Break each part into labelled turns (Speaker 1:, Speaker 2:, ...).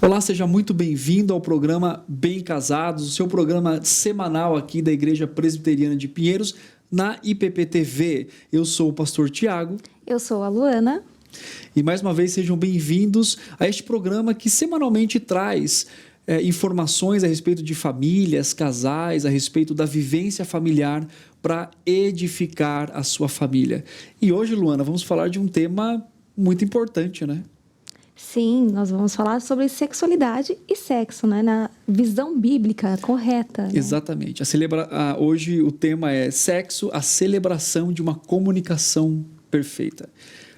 Speaker 1: Olá, seja muito bem-vindo ao programa Bem Casados, o seu programa semanal aqui da Igreja Presbiteriana de Pinheiros, na IPP-TV. Eu sou o pastor Tiago.
Speaker 2: Eu sou a Luana.
Speaker 1: E mais uma vez sejam bem-vindos a este programa que semanalmente traz informações a respeito de famílias, casais, a respeito da vivência familiar para edificar a sua família. E hoje, Luana, vamos falar de um tema muito importante, né?
Speaker 2: Sim, nós vamos falar sobre sexualidade e sexo, né? Na visão bíblica correta. Né?
Speaker 1: Exatamente. Hoje o tema é sexo, a celebração de uma comunicação perfeita.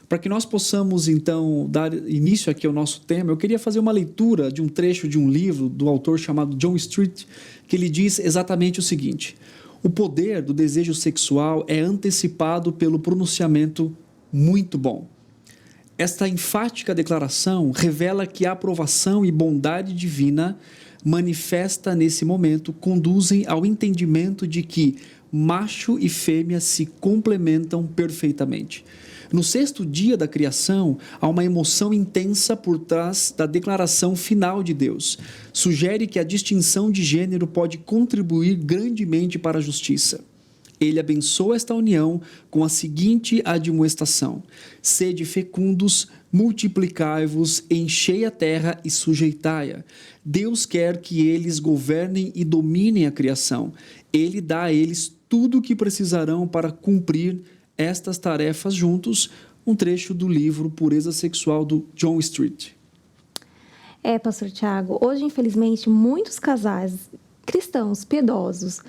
Speaker 1: Para que nós possamos, então, dar início aqui ao nosso tema, eu queria fazer uma leitura de um trecho de um livro do autor chamado John Street, que ele diz exatamente o seguinte: o poder do desejo sexual é antecipado pelo pronunciamento muito bom. Esta enfática declaração revela que a aprovação e bondade divina manifesta nesse momento conduzem ao entendimento de que macho e fêmea se complementam perfeitamente. No sexto dia da criação, há uma emoção intensa por trás da declaração final de Deus. Sugere que a distinção de gênero pode contribuir grandemente para a justiça. Ele abençoa esta união com a seguinte admoestação: sede fecundos, multiplicai-vos, enchei a terra e sujeitai-a. Deus quer que eles governem e dominem a criação. Ele dá a eles tudo o que precisarão para cumprir estas tarefas juntos. Um trecho do livro Pureza Sexual, do John Street.
Speaker 2: Pastor Tiago, hoje, infelizmente, muitos casais cristãos piedosos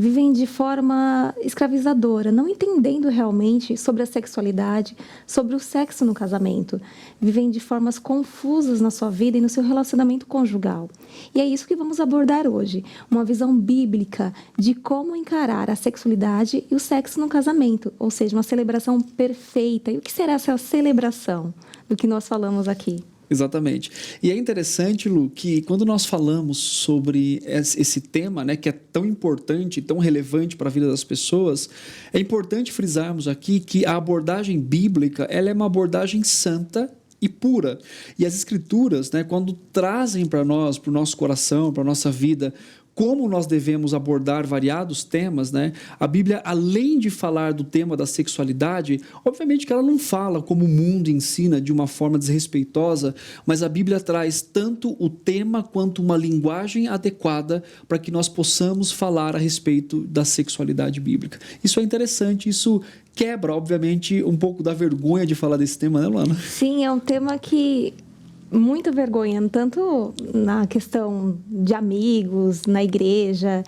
Speaker 2: vivem de forma escravizadora, não entendendo realmente sobre a sexualidade, sobre o sexo no casamento. Vivem de formas confusas na sua vida e no seu relacionamento conjugal. E é isso que vamos abordar hoje, uma visão bíblica de como encarar a sexualidade e o sexo no casamento, ou seja, uma celebração perfeita. E o que será essa celebração do que nós falamos aqui?
Speaker 1: Exatamente. E é interessante, Lu, que quando nós falamos sobre esse tema, né, que é tão importante, tão relevante para a vida das pessoas, é importante frisarmos aqui que a abordagem bíblica, ela é uma abordagem santa e pura. E as Escrituras, né, quando trazem para nós, para o nosso coração, para a nossa vida, como nós devemos abordar variados temas, né? A Bíblia, além de falar do tema da sexualidade, obviamente que ela não fala como o mundo ensina de uma forma desrespeitosa, mas a Bíblia traz tanto o tema quanto uma linguagem adequada para que nós possamos falar a respeito da sexualidade bíblica. Isso é interessante, isso quebra, obviamente, um pouco da vergonha de falar desse tema, né, Luana?
Speaker 2: Sim, é um tema que muita vergonha, tanto na questão de amigos, na igreja,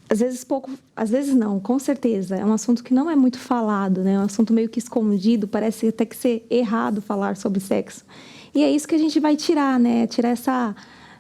Speaker 2: às vezes não, com certeza, é um assunto que não é muito falado, né? É um assunto meio que escondido, parece até que ser errado falar sobre sexo. E é isso que a gente vai tirar, né? Tirar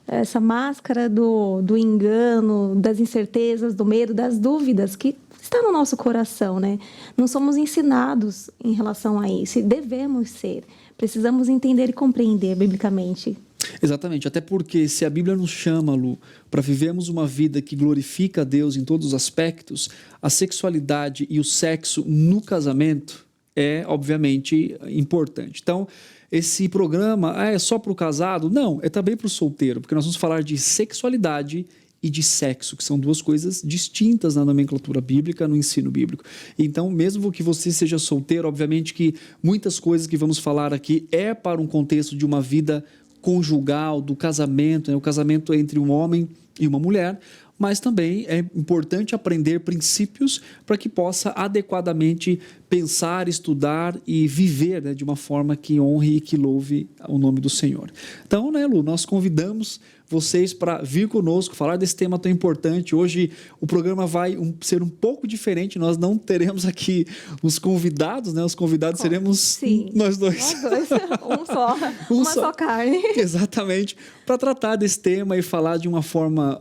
Speaker 2: essa máscara do engano, das incertezas, do medo, das dúvidas que está no nosso coração, né? Não somos ensinados em relação a isso, e devemos ser. Precisamos entender e compreender biblicamente.
Speaker 1: Exatamente, até porque se a Bíblia nos chama, Lu, para vivermos uma vida que glorifica a Deus em todos os aspectos, a sexualidade e o sexo no casamento é, obviamente, importante. Então, esse programa é só para o casado? Não, é também para o solteiro, porque nós vamos falar de sexualidade e de sexo, que são duas coisas distintas na nomenclatura bíblica, no ensino bíblico. Então, mesmo que você seja solteiro, obviamente que muitas coisas que vamos falar aqui é para um contexto de uma vida conjugal, do casamento, né? O casamento entre um homem e uma mulher, mas também é importante aprender princípios para que possa adequadamente pensar, estudar e viver, né, de uma forma que honre e que louve o nome do Senhor. Então, né, Lu, nós convidamos vocês para vir conosco, falar desse tema tão importante. Hoje o programa vai ser um pouco diferente, nós não teremos aqui os convidados, né? Os convidados seremos nós dois.
Speaker 2: Um só, uma só carne.
Speaker 1: Exatamente, para tratar desse tema e falar de uma forma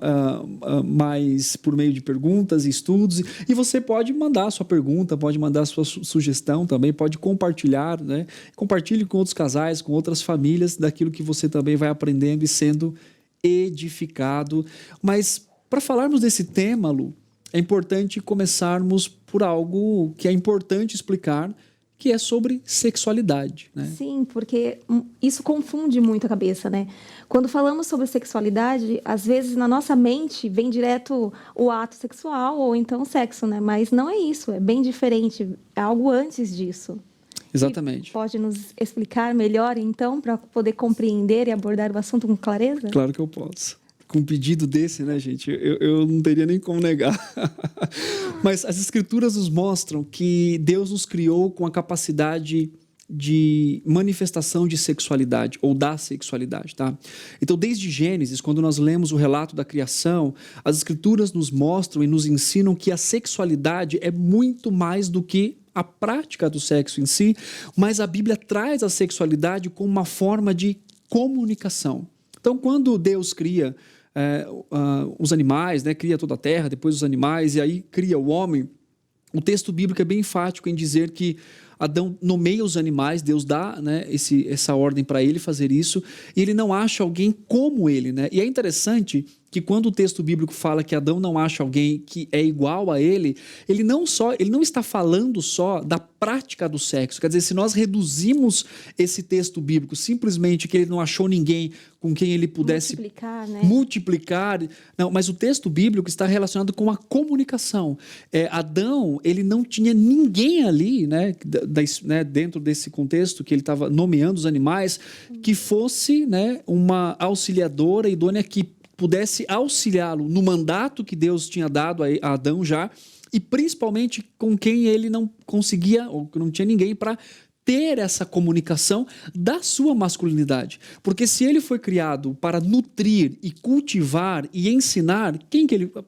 Speaker 1: mais por meio de perguntas e estudos. E você pode mandar a sua pergunta, pode mandar a sua sugestão também, pode compartilhar, né? Compartilhe com outros casais, com outras famílias, daquilo que você também vai aprendendo e sendo edificado. Mas para falarmos desse tema, Lu, é importante começarmos por algo que é importante explicar, que é sobre sexualidade, né?
Speaker 2: Sim, porque isso confunde muito a cabeça, né? Quando falamos sobre sexualidade, às vezes na nossa mente vem direto o ato sexual ou então o sexo, né? Mas não é isso, é bem diferente, é algo antes disso.
Speaker 1: Exatamente.
Speaker 2: E pode nos explicar melhor, então, para poder compreender e abordar o assunto com clareza?
Speaker 1: Claro que eu posso. Com um pedido desse, né, gente? Eu não teria nem como negar. Mas as Escrituras nos mostram que Deus nos criou com a capacidade de manifestação de sexualidade, ou da sexualidade, tá? Então, desde Gênesis, quando nós lemos o relato da criação, as Escrituras nos mostram e nos ensinam que a sexualidade é muito mais do que a prática do sexo em si, mas a Bíblia traz a sexualidade como uma forma de comunicação. Então, quando Deus cria os animais, né, cria toda a terra, depois os animais, e aí cria o homem, o texto bíblico é bem enfático em dizer que Adão nomeia os animais, Deus dá, né, essa ordem para ele fazer isso, e ele não acha alguém como ele, né? E é interessante que quando o texto bíblico fala que Adão não acha alguém que é igual a ele não está falando só da prática do sexo. Quer dizer, se nós reduzimos esse texto bíblico simplesmente que ele não achou ninguém com quem ele pudesse multiplicar, não, mas o texto bíblico está relacionado com a comunicação. Adão, ele não tinha ninguém ali, né, dentro desse contexto que ele estava nomeando os animais, que fosse, né, uma auxiliadora idônea que pudesse auxiliá-lo no mandato que Deus tinha dado a Adão já, e principalmente com quem ele não conseguia, ou não tinha ninguém para ter essa comunicação da sua masculinidade. Porque se ele foi criado para nutrir e cultivar e ensinar,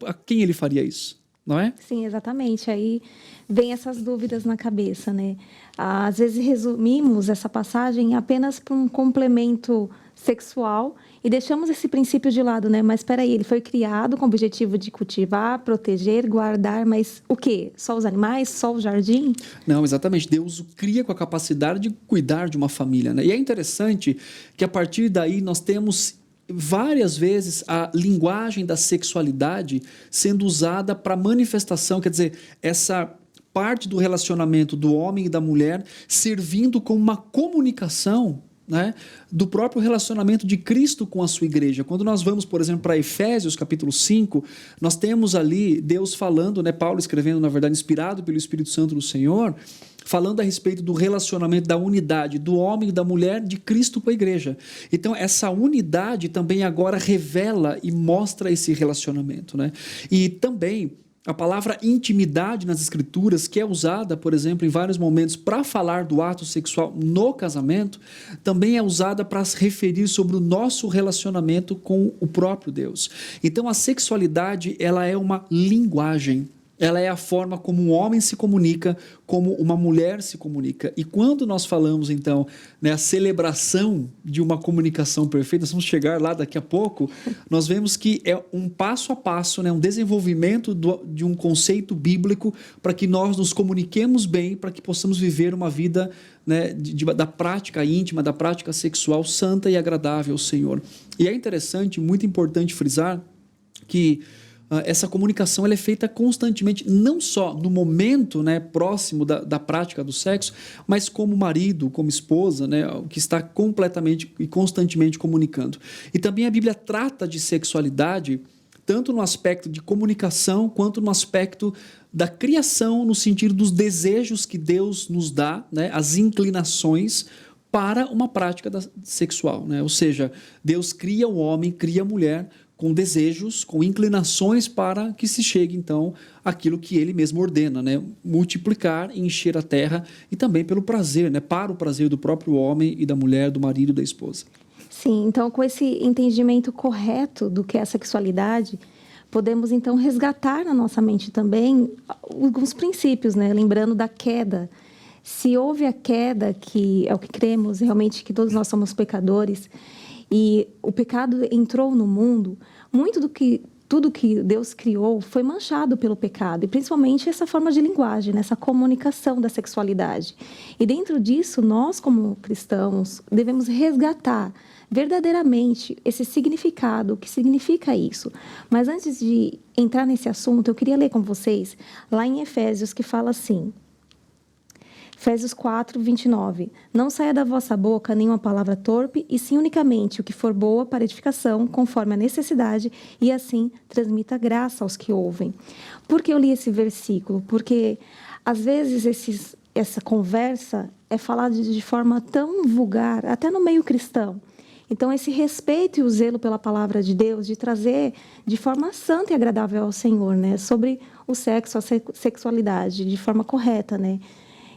Speaker 1: a quem ele faria isso? Não é?
Speaker 2: Sim, exatamente. Aí vem essas dúvidas na cabeça, né? Às vezes resumimos essa passagem apenas para um complemento sexual e deixamos esse princípio de lado, né? Mas espera aí, ele foi criado com o objetivo de cultivar, proteger, guardar, mas o quê? Só os animais? Só o jardim?
Speaker 1: Não, exatamente. Deus o cria com a capacidade de cuidar de uma família, né? E é interessante que a partir daí nós temos várias vezes a linguagem da sexualidade sendo usada para manifestação, quer dizer, essa parte do relacionamento do homem e da mulher servindo como uma comunicação, né, do próprio relacionamento de Cristo com a sua igreja. Quando nós vamos, por exemplo, para Efésios capítulo 5, nós temos ali Deus falando, né, Paulo escrevendo, na verdade, inspirado pelo Espírito Santo do Senhor, falando a respeito do relacionamento, da unidade do homem e da mulher de Cristo com a igreja. Então, essa unidade também agora revela e mostra esse relacionamento, né? E também a palavra intimidade nas Escrituras, que é usada, por exemplo, em vários momentos para falar do ato sexual no casamento, também é usada para se referir sobre o nosso relacionamento com o próprio Deus. Então, a sexualidade, ela é uma linguagem. Ela é a forma como um homem se comunica, como uma mulher se comunica. E quando nós falamos, então, né, a celebração de uma comunicação perfeita, nós vamos chegar lá daqui a pouco, nós vemos que é um passo a passo, né, um desenvolvimento de um conceito bíblico para que nós nos comuniquemos bem, para que possamos viver uma vida, né, da prática íntima, da prática sexual santa e agradável ao Senhor. E é interessante, muito importante frisar que essa comunicação ela é feita constantemente, não só no momento, né, próximo da prática do sexo, mas como marido, como esposa, né, que está completamente e constantemente comunicando. E também a Bíblia trata de sexualidade tanto no aspecto de comunicação quanto no aspecto da criação, no sentido dos desejos que Deus nos dá, né, as inclinações para uma prática sexual, né? Ou seja, Deus cria o homem, cria a mulher com desejos, com inclinações para que se chegue, então, àquilo que ele mesmo ordena, né? Multiplicar e encher a terra, e também pelo prazer, né? Para o prazer do próprio homem e da mulher, do marido e da esposa.
Speaker 2: Sim, então, com esse entendimento correto do que é a sexualidade, podemos, então, resgatar na nossa mente também alguns princípios, né? Lembrando da queda. Se houve a queda, que é o que cremos, realmente que todos nós somos pecadores, e o pecado entrou no mundo, muito do que tudo que Deus criou foi manchado pelo pecado, e principalmente essa forma de linguagem, essa comunicação da sexualidade. E dentro disso, nós como cristãos devemos resgatar verdadeiramente esse significado, o que significa isso. Mas antes de entrar nesse assunto, eu queria ler com vocês lá em Efésios, que fala assim, Efésios 4, 29. Não saia da vossa boca nenhuma palavra torpe, e sim unicamente o que for boa para edificação, conforme a necessidade, e assim transmita graça aos que ouvem. Por que eu li esse versículo? Porque, às vezes, essa conversa é falada de forma tão vulgar, até no meio cristão. Então, esse respeito e o zelo pela palavra de Deus, de trazer de forma santa e agradável ao Senhor, né? Sobre o sexo, a sexualidade, de forma correta, né?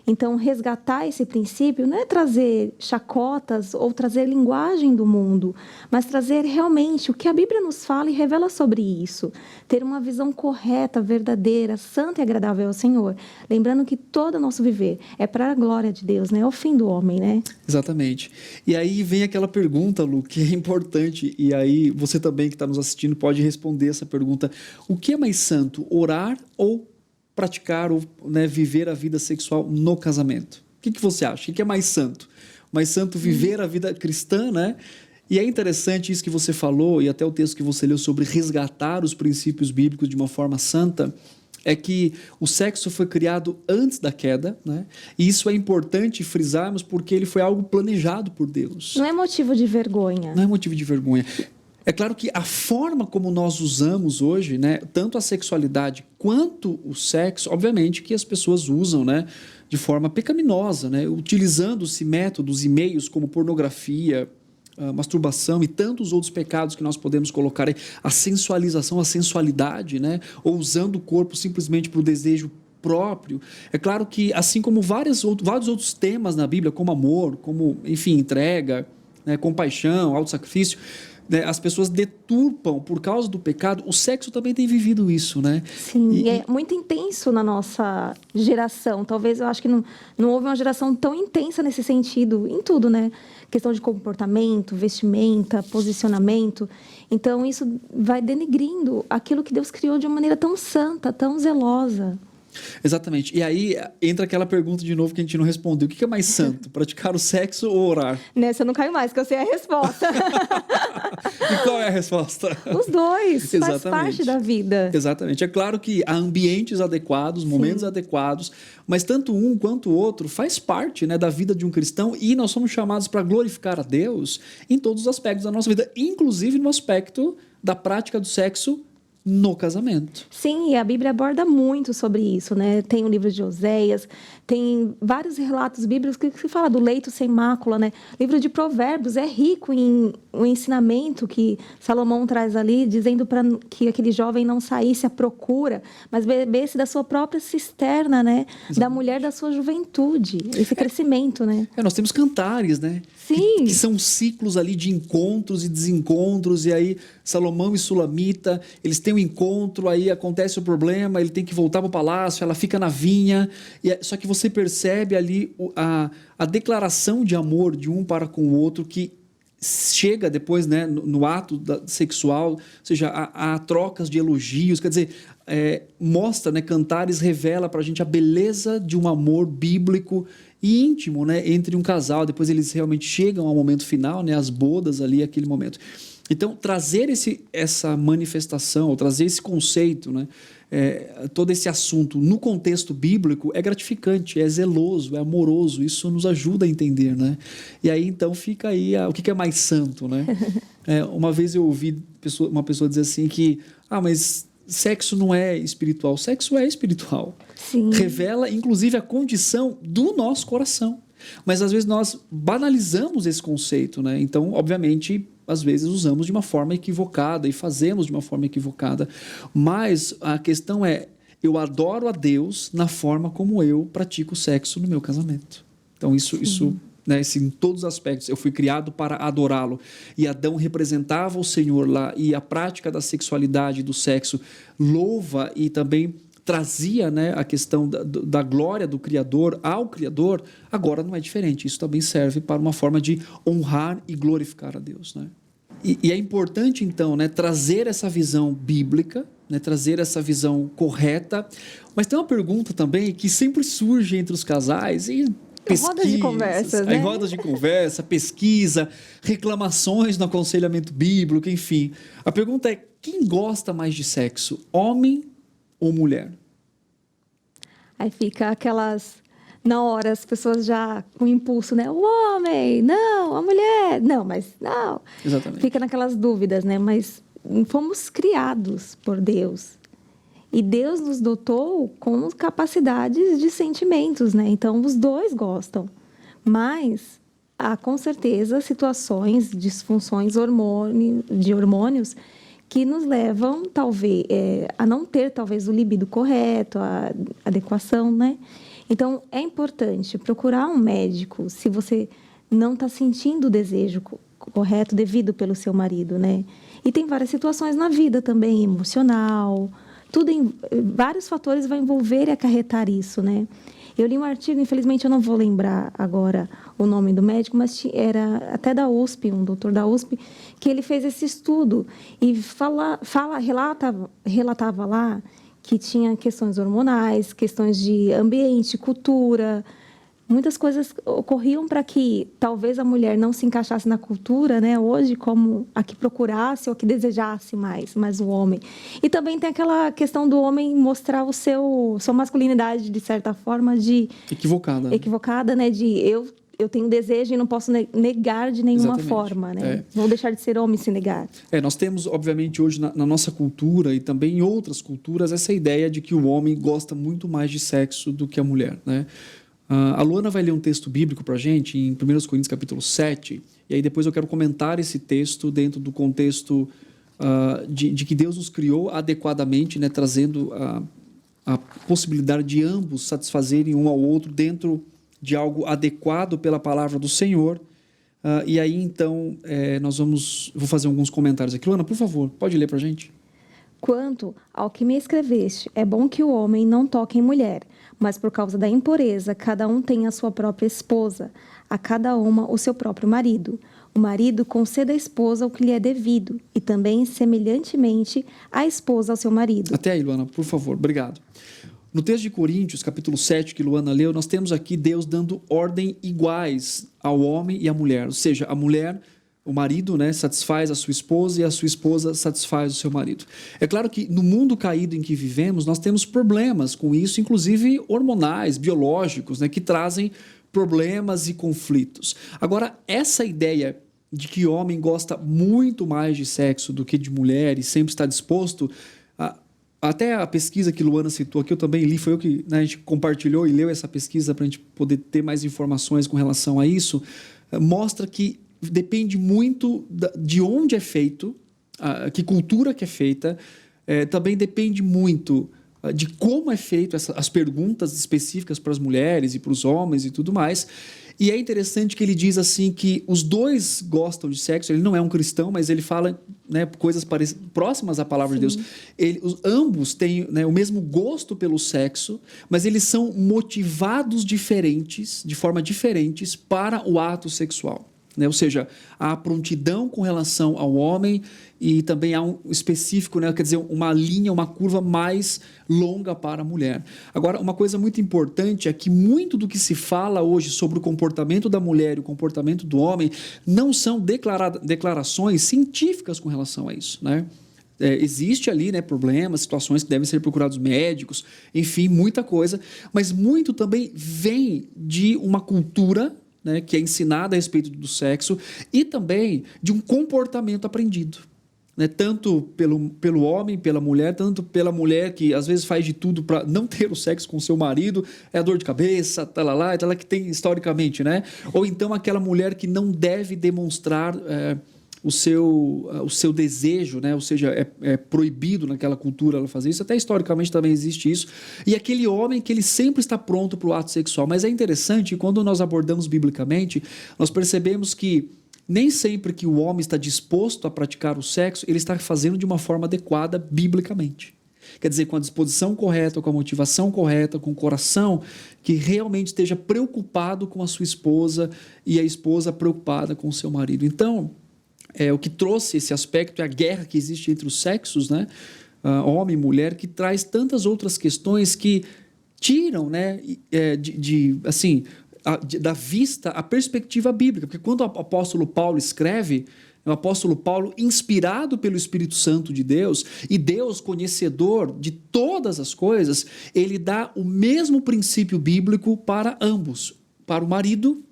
Speaker 2: Então, resgatar esse princípio não é trazer chacotas ou trazer linguagem do mundo, mas trazer realmente o que a Bíblia nos fala e revela sobre isso. Ter uma visão correta, verdadeira, santa e agradável ao Senhor. Lembrando que todo o nosso viver é para a glória de Deus, né? É o fim do homem, né?
Speaker 1: Exatamente. E aí vem aquela pergunta, Lu, que é importante, e aí você também que está nos assistindo pode responder essa pergunta. O que é mais santo, orar ou praticar ou, né, viver a vida sexual no casamento? O que você acha? O que é mais santo? Mais santo viver a vida cristã, né? E é interessante isso que você falou, e até o texto que você leu sobre resgatar os princípios bíblicos de uma forma santa, é que o sexo foi criado antes da queda, né? E isso é importante frisarmos porque ele foi algo planejado por Deus.
Speaker 2: Não é motivo de vergonha.
Speaker 1: Não é motivo de vergonha. É claro que a forma como nós usamos hoje, né, tanto a sexualidade quanto o sexo, obviamente que as pessoas usam, né, de forma pecaminosa, né, utilizando-se métodos e meios como pornografia, masturbação e tantos outros pecados que nós podemos colocar aí, a sensualização, a sensualidade, né, ou usando o corpo simplesmente para o desejo próprio. É claro que, assim como vários outros temas na Bíblia, como amor, como, enfim, entrega, né, compaixão, autossacrifício, né, as pessoas deturpam por causa do pecado. O sexo também tem vivido isso, né?
Speaker 2: Sim, e é muito intenso na nossa geração. Talvez eu acho que não houve uma geração tão intensa nesse sentido, em tudo, né? Questão de comportamento, vestimenta, posicionamento. Então, isso vai denegrindo aquilo que Deus criou de uma maneira tão santa, tão zelosa.
Speaker 1: Exatamente. E aí entra aquela pergunta de novo que a gente não respondeu. O que é mais santo? Praticar o sexo ou orar?
Speaker 2: Nessa eu não caio mais, que eu sei a resposta.
Speaker 1: E qual é a resposta?
Speaker 2: Os dois.
Speaker 1: Exatamente.
Speaker 2: Faz parte da vida.
Speaker 1: Exatamente. É claro que há ambientes adequados, momentos adequados, mas tanto um quanto o outro faz parte, né, da vida de um cristão, e nós somos chamados para glorificar a Deus em todos os aspectos da nossa vida, inclusive no aspecto da prática do sexo no casamento.
Speaker 2: Sim, e a Bíblia aborda muito sobre isso, né? Tem o livro de Oséias, tem vários relatos bíblicos que se fala do leito sem mácula, né? O livro de Provérbios é rico em um ensinamento que Salomão traz ali, dizendo para que aquele jovem não saísse à procura, mas bebesse da sua própria cisterna, né? Exatamente. Da mulher da sua juventude, esse crescimento, né?
Speaker 1: Nós temos cantares, né?
Speaker 2: Sim.
Speaker 1: Que são ciclos ali de encontros e desencontros, e aí Salomão e Sulamita, eles têm um encontro, aí acontece o problema, ele tem que voltar para o palácio, ela fica na vinha, só que você percebe ali a declaração de amor de um para com o outro que chega depois, né, no ato sexual, ou seja, há trocas de elogios, quer dizer, mostra, né, Cantares revela para a gente a beleza de um amor bíblico e íntimo, né, entre um casal. Depois eles realmente chegam ao momento final, né, as bodas ali, aquele momento. Então, trazer essa manifestação, ou trazer esse conceito, né, todo esse assunto no contexto bíblico é gratificante, é zeloso, é amoroso, isso nos ajuda a entender, né? E aí, então, fica aí o que é mais santo, né? Uma vez eu ouvi uma pessoa dizer assim que, mas sexo não é espiritual. Sexo é espiritual.
Speaker 2: Sim.
Speaker 1: Revela, inclusive, a condição do nosso coração. Mas, às vezes, nós banalizamos esse conceito, né? Então, obviamente, às vezes usamos de uma forma equivocada e fazemos de uma forma equivocada. Mas a questão é, eu adoro a Deus na forma como eu pratico sexo no meu casamento. Então, isso né, em todos os aspectos. Eu fui criado para adorá-lo. E Adão representava o Senhor lá. E a prática da sexualidade e do sexo louva e também trazia, né, a questão da glória do Criador ao Criador. Agora não é diferente. Isso também serve para uma forma de honrar e glorificar a Deus, né? E é importante, então, né, trazer essa visão bíblica, né, trazer essa visão correta. Mas tem uma pergunta também que sempre surge entre os casais e
Speaker 2: rodas de conversa, né?
Speaker 1: rodas de conversa, pesquisa, reclamações no aconselhamento bíblico, enfim. A pergunta é: quem gosta mais de sexo, homem ou mulher?
Speaker 2: Aí fica aquelas... Na hora, as pessoas já com impulso, né? O homem, não, a mulher, não, mas não.
Speaker 1: Exatamente.
Speaker 2: Fica naquelas dúvidas, né? Mas fomos criados por Deus. E Deus nos dotou com capacidades de sentimentos, né? Então, os dois gostam. Mas há, com certeza, situações, disfunções de hormônios que nos levam, talvez, a não ter, talvez, o libido correto, a adequação, né? Então, é importante procurar um médico se você não está sentindo o desejo correto devido pelo seu marido, né? E tem várias situações na vida também, emocional, vários fatores vão envolver e acarretar isso, né? Eu li um artigo, infelizmente eu não vou lembrar agora o nome do médico, mas era até da USP, um doutor da USP, que ele fez esse estudo e relatava lá que tinha questões hormonais, questões de ambiente, cultura, muitas coisas ocorriam para que talvez a mulher não se encaixasse na cultura, né, hoje, como a que procurasse ou a que desejasse mais o homem. E também tem aquela questão do homem mostrar sua masculinidade, de certa forma, equivocada, né, de eu tenho desejo e não posso negar de nenhuma
Speaker 1: Exatamente.
Speaker 2: Forma, né? Vou deixar de ser homem se negar.
Speaker 1: Nós temos, obviamente, hoje na nossa cultura e também em outras culturas, essa ideia de que o homem gosta muito mais de sexo do que a mulher, né? A Luana vai ler um texto bíblico para a gente em 1 Coríntios capítulo 7, e aí depois eu quero comentar esse texto dentro do contexto de que Deus nos criou adequadamente, né? Trazendo a possibilidade de ambos satisfazerem um ao outro dentro de algo adequado pela palavra do Senhor. E aí, então, vou fazer alguns comentários aqui. Luana, por favor, pode ler para a gente?
Speaker 2: Quanto ao que me escreveste, é bom que o homem não toque em mulher, mas por causa da impureza, cada um tem a sua própria esposa, a cada uma o seu próprio marido. O marido conceda à esposa o que lhe é devido, e também, semelhantemente, a esposa ao seu marido.
Speaker 1: Até aí, Luana, por favor, obrigado. No texto de Coríntios, capítulo 7, que Luana leu, nós temos aqui Deus dando ordem iguais ao homem e à mulher. Ou seja, a mulher, o marido, né, satisfaz a sua esposa e a sua esposa satisfaz o seu marido. É claro que no mundo caído em que vivemos, nós temos problemas com isso, inclusive hormonais, biológicos, né, que trazem problemas e conflitos. Agora, essa ideia de que o homem gosta muito mais de sexo do que de mulher e sempre está disposto a... Até a pesquisa que Luana citou aqui, eu também li, foi eu que, né, a gente compartilhou e leu essa pesquisa para a gente poder ter mais informações com relação a isso, mostra que depende muito de onde é feito, que cultura que é feita, também depende muito de como é feito as perguntas específicas para as mulheres e para os homens e tudo mais. E é interessante que ele diz assim que os dois gostam de sexo. Ele não é um cristão, mas ele fala, né, coisas próximas à palavra
Speaker 2: Sim.
Speaker 1: de Deus. Ambos têm, né, o mesmo gosto pelo sexo, mas eles são motivados diferentes, de forma diferentes para o ato sexual. Né? Ou seja, há prontidão com relação ao homem e também há um específico, né? Quer dizer, uma linha, uma curva mais longa para a mulher. Agora, uma coisa muito importante é que muito do que se fala hoje sobre o comportamento da mulher e o comportamento do homem não são declarações científicas com relação a isso, né? Existe ali, né, problemas, situações que devem ser procurados médicos, enfim, muita coisa, mas muito também vem de uma cultura, né, que é ensinada a respeito do sexo e também de um comportamento aprendido. Né, tanto pelo homem, pela mulher, tanto pela mulher que às vezes faz de tudo para não ter o sexo com seu marido, é a dor de cabeça, talalá, que tem historicamente, né? Ou então aquela mulher que não deve demonstrar o seu desejo, né? Ou seja, é proibido naquela cultura ela fazer isso, até historicamente também existe isso. E aquele homem que ele sempre está pronto para o ato sexual. Mas é interessante, quando nós abordamos biblicamente, nós percebemos que nem sempre que o homem está disposto a praticar o sexo, ele está fazendo de uma forma adequada biblicamente. Quer dizer, com a disposição correta, com a motivação correta, com o coração que realmente esteja preocupado com a sua esposa e a esposa preocupada com o seu marido. Então, o que trouxe esse aspecto é a guerra que existe entre os sexos, né? Homem e mulher, que traz tantas outras questões que tiram, né, da vista a perspectiva bíblica. Porque quando o apóstolo Paulo escreve, o apóstolo Paulo, inspirado pelo Espírito Santo de Deus, e Deus conhecedor de todas as coisas, ele dá o mesmo princípio bíblico para ambos, para o marido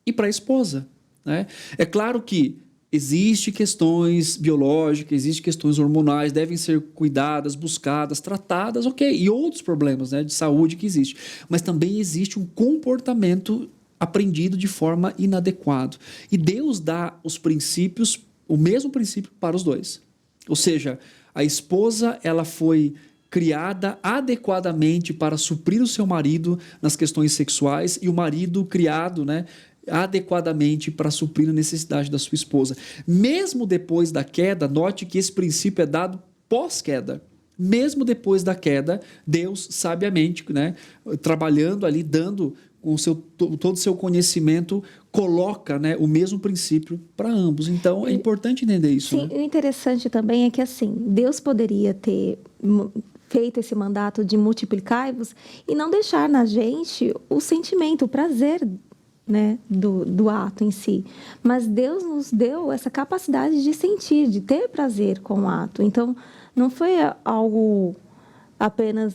Speaker 1: e para a esposa, né? É claro que existem questões biológicas, existem questões hormonais, devem ser cuidadas, buscadas, tratadas, ok. E outros problemas, né, de saúde que existem. Mas também existe um comportamento aprendido de forma inadequada. E Deus dá os princípios, o mesmo princípio para os dois. Ou seja, a esposa, ela foi criada adequadamente para suprir o seu marido nas questões sexuais, e o marido criado, né, adequadamente para suprir a necessidade da sua esposa. Mesmo depois da queda, note que esse princípio é dado pós-queda. Mesmo depois da queda, Deus, sabiamente, né, trabalhando ali, dando com todo o seu conhecimento, coloca, né, o mesmo princípio para ambos. Então, é importante entender isso.
Speaker 2: Sim,
Speaker 1: né?
Speaker 2: O interessante também é que, assim, Deus poderia ter feito esse mandato de multiplicai-vos e não deixar na gente o sentimento, o prazer, né, do ato em si. Mas Deus nos deu essa capacidade de sentir, de ter prazer com o ato. Então, não foi algo apenas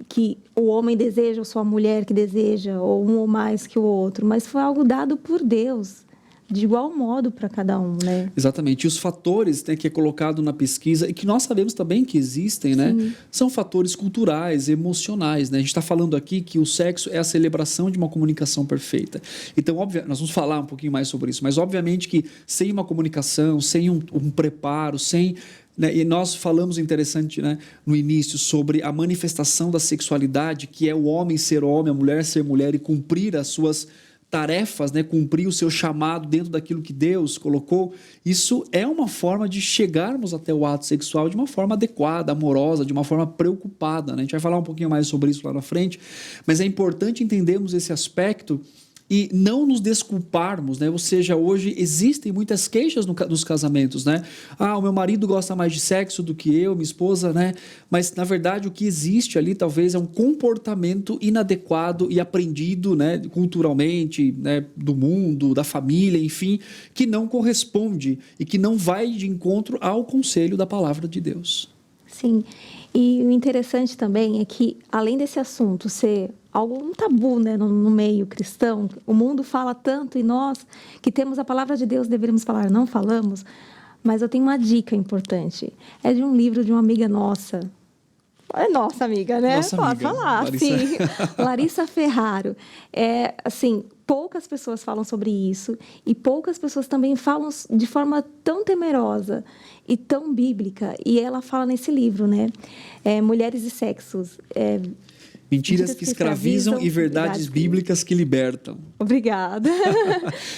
Speaker 2: que o homem deseja ou só a mulher que deseja, ou um ou mais que o outro, mas foi algo dado por Deus, de igual modo para cada um, né?
Speaker 1: Exatamente. E os fatores, né, que é colocado na pesquisa, e que nós sabemos também que existem, né, são fatores culturais, emocionais. Né? A gente está falando aqui que o sexo é a celebração de uma comunicação perfeita. Então, nós vamos falar um pouquinho mais sobre isso, mas obviamente que sem uma comunicação, sem um preparo, sem... Né, e nós falamos, interessante, né, no início, sobre a manifestação da sexualidade, que é o homem ser homem, a mulher ser mulher e cumprir as suas tarefas, né, cumprir o seu chamado dentro daquilo que Deus colocou. Isso é uma forma de chegarmos até o ato sexual de uma forma adequada, amorosa, de uma forma preocupada. Né? A gente vai falar um pouquinho mais sobre isso lá na frente, mas é importante entendermos esse aspecto e não nos desculparmos, né? Ou seja, hoje existem muitas queixas nos casamentos, né? O meu marido gosta mais de sexo do que eu, minha esposa, né? Mas, na verdade, o que existe ali talvez é um comportamento inadequado e aprendido, né, culturalmente, né, do mundo, da família, enfim, que não corresponde e que não vai de encontro ao conselho da palavra de Deus.
Speaker 2: Sim, e o interessante também é que, além desse assunto ser um tabu, né, no meio cristão, o mundo fala tanto e nós, que temos a palavra de Deus, deveríamos falar, não falamos, mas eu tenho uma dica importante. É de um livro de uma amiga nossa. É nossa amiga, né?
Speaker 1: Nossa
Speaker 2: Pode
Speaker 1: amiga,
Speaker 2: falar,
Speaker 1: Larissa.
Speaker 2: sim. Larissa Ferraro. Assim, poucas pessoas falam sobre isso e poucas pessoas também falam de forma tão temerosa e tão bíblica. E ela fala nesse livro, né? Mulheres e Sexos.
Speaker 1: Mentiras que escravizam e verdades bíblicas que libertam.
Speaker 2: Obrigada.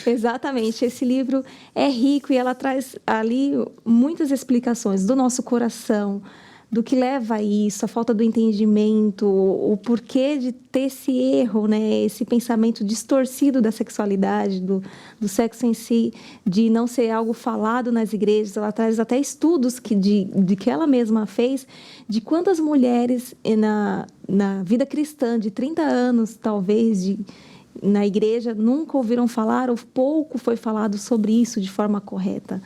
Speaker 2: Exatamente. Esse livro é rico e ela traz ali muitas explicações do nosso coração, do que leva a isso, a falta do entendimento, o porquê de ter esse erro, né? Esse pensamento distorcido da sexualidade, do sexo em si, de não ser algo falado nas igrejas. Ela traz até estudos de que ela mesma fez, de quantas mulheres na vida cristã, de 30 anos, talvez, na igreja, nunca ouviram falar ou pouco foi falado sobre isso de forma correta.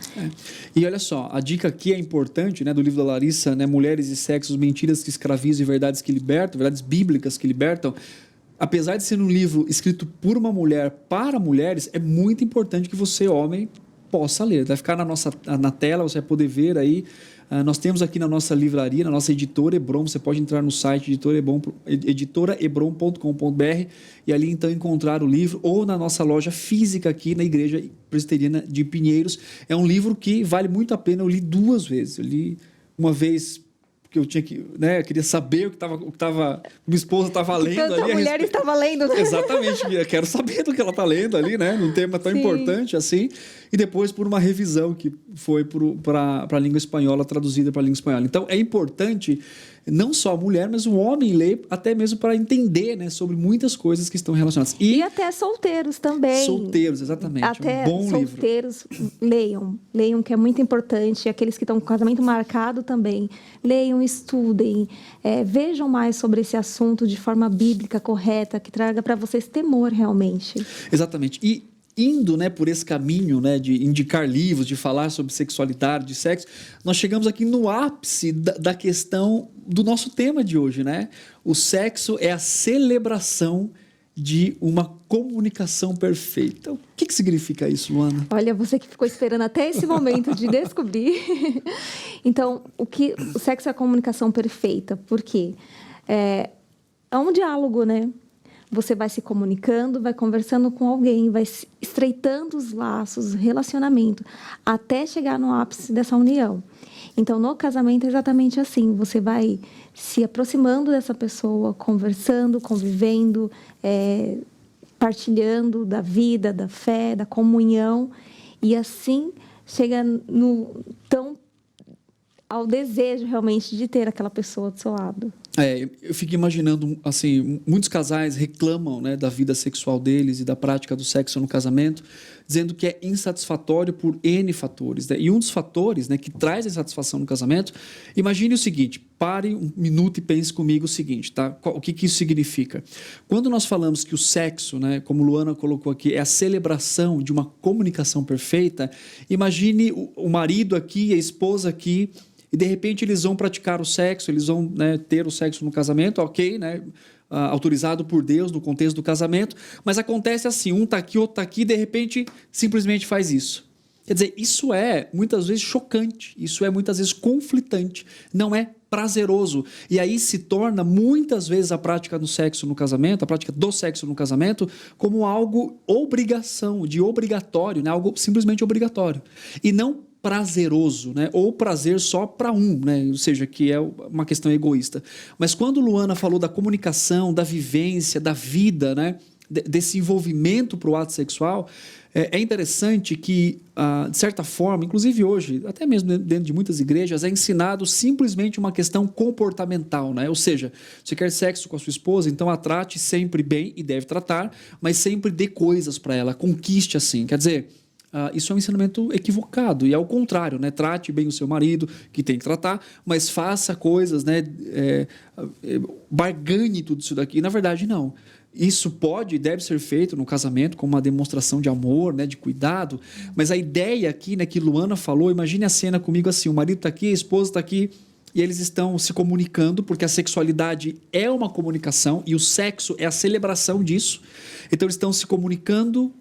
Speaker 1: E olha só, a dica aqui é importante, né, do livro da Larissa, né, Mulheres e Sexos, Mentiras que Escravizam e Verdades que Libertam, Verdades Bíblicas que Libertam. Apesar de ser um livro escrito por uma mulher para mulheres, é muito importante que você, homem, possa ler. Vai ficar na tela, você vai poder ver aí. Nós temos aqui na nossa livraria, na nossa editora Hebron, você pode entrar no site editoraebron.com.br e ali então encontrar o livro, ou na nossa loja física aqui na Igreja Presbiteriana de Pinheiros. É um livro que vale muito a pena, eu li 2 vezes. Eu li uma vez porque eu tinha que, né, eu queria saber o que minha esposa estava lendo
Speaker 2: Tanta
Speaker 1: ali.
Speaker 2: mulher estava lendo.
Speaker 1: Exatamente, eu quero saber do que ela está lendo ali, né, num tema tão importante assim. e depois por uma revisão que foi para a língua espanhola, traduzida para a língua espanhola. Então, é importante não só a mulher, mas o homem ler, até mesmo para entender, né, sobre muitas coisas que estão relacionadas.
Speaker 2: E até solteiros também.
Speaker 1: Solteiros, exatamente.
Speaker 2: Até
Speaker 1: bom
Speaker 2: solteiros, livro. Leiam, que é muito importante. Aqueles que estão com casamento marcado também. Leiam, estudem, vejam mais sobre esse assunto de forma bíblica, correta, que traga para vocês temor realmente.
Speaker 1: Exatamente. E indo, né, por esse caminho, né, de indicar livros, de falar sobre sexualidade, de sexo, nós chegamos aqui no ápice da questão do nosso tema de hoje, né? O sexo é a celebração de uma comunicação perfeita. O que significa isso, Luana?
Speaker 2: Olha, você que ficou esperando até esse momento de descobrir. Então, o sexo é a comunicação perfeita. Por quê? É um diálogo, né? Você vai se comunicando, vai conversando com alguém, vai estreitando os laços, relacionamento, até chegar no ápice dessa união. Então, no casamento é exatamente assim. Você vai se aproximando dessa pessoa, conversando, convivendo, partilhando da vida, da fé, da comunhão. E assim chega ao desejo realmente de ter aquela pessoa do seu lado.
Speaker 1: Eu fico imaginando, assim, muitos casais reclamam, né, da vida sexual deles e da prática do sexo no casamento, dizendo que é insatisfatório por N fatores, né? E um dos fatores, né, que traz a insatisfação no casamento, imagine o seguinte, pare um minuto e pense comigo o seguinte, tá? O que isso significa? Quando nós falamos que o sexo, né, como Luana colocou aqui, é a celebração de uma comunicação perfeita, imagine o marido aqui e a esposa aqui, e de repente eles vão praticar o sexo, eles vão, né, ter o sexo no casamento, ok, né, autorizado por Deus no contexto do casamento, mas acontece assim, um está aqui, outro está aqui, e de repente simplesmente faz isso. Quer dizer, isso é muitas vezes chocante, isso é muitas vezes conflitante, não é prazeroso. E aí se torna muitas vezes a prática do sexo no casamento, a prática do sexo no casamento, como algo obrigatório, né, algo simplesmente obrigatório. E não prazeroso, né? Ou prazer só para um, né? Ou seja, que é uma questão egoísta. Mas quando Luana falou da comunicação, da vivência, da vida, né? Desse envolvimento para o ato sexual, é interessante que, de certa forma, inclusive hoje, até mesmo dentro de muitas igrejas, é ensinado simplesmente uma questão comportamental, né? Ou seja, você quer sexo com a sua esposa, então a trate sempre bem, e deve tratar, mas sempre dê coisas para ela, conquiste assim. Quer dizer, isso é um ensinamento equivocado, e ao contrário, né? Trate bem o seu marido, que tem que tratar, mas faça coisas, né? Barganhe tudo isso daqui. Na verdade, não. Isso pode e deve ser feito no casamento como uma demonstração de amor, né? De cuidado, mas a ideia aqui, né, que Luana falou, imagine a cena comigo assim, o marido está aqui, a esposa está aqui, e eles estão se comunicando, porque a sexualidade é uma comunicação e o sexo é a celebração disso. Então eles estão se comunicando.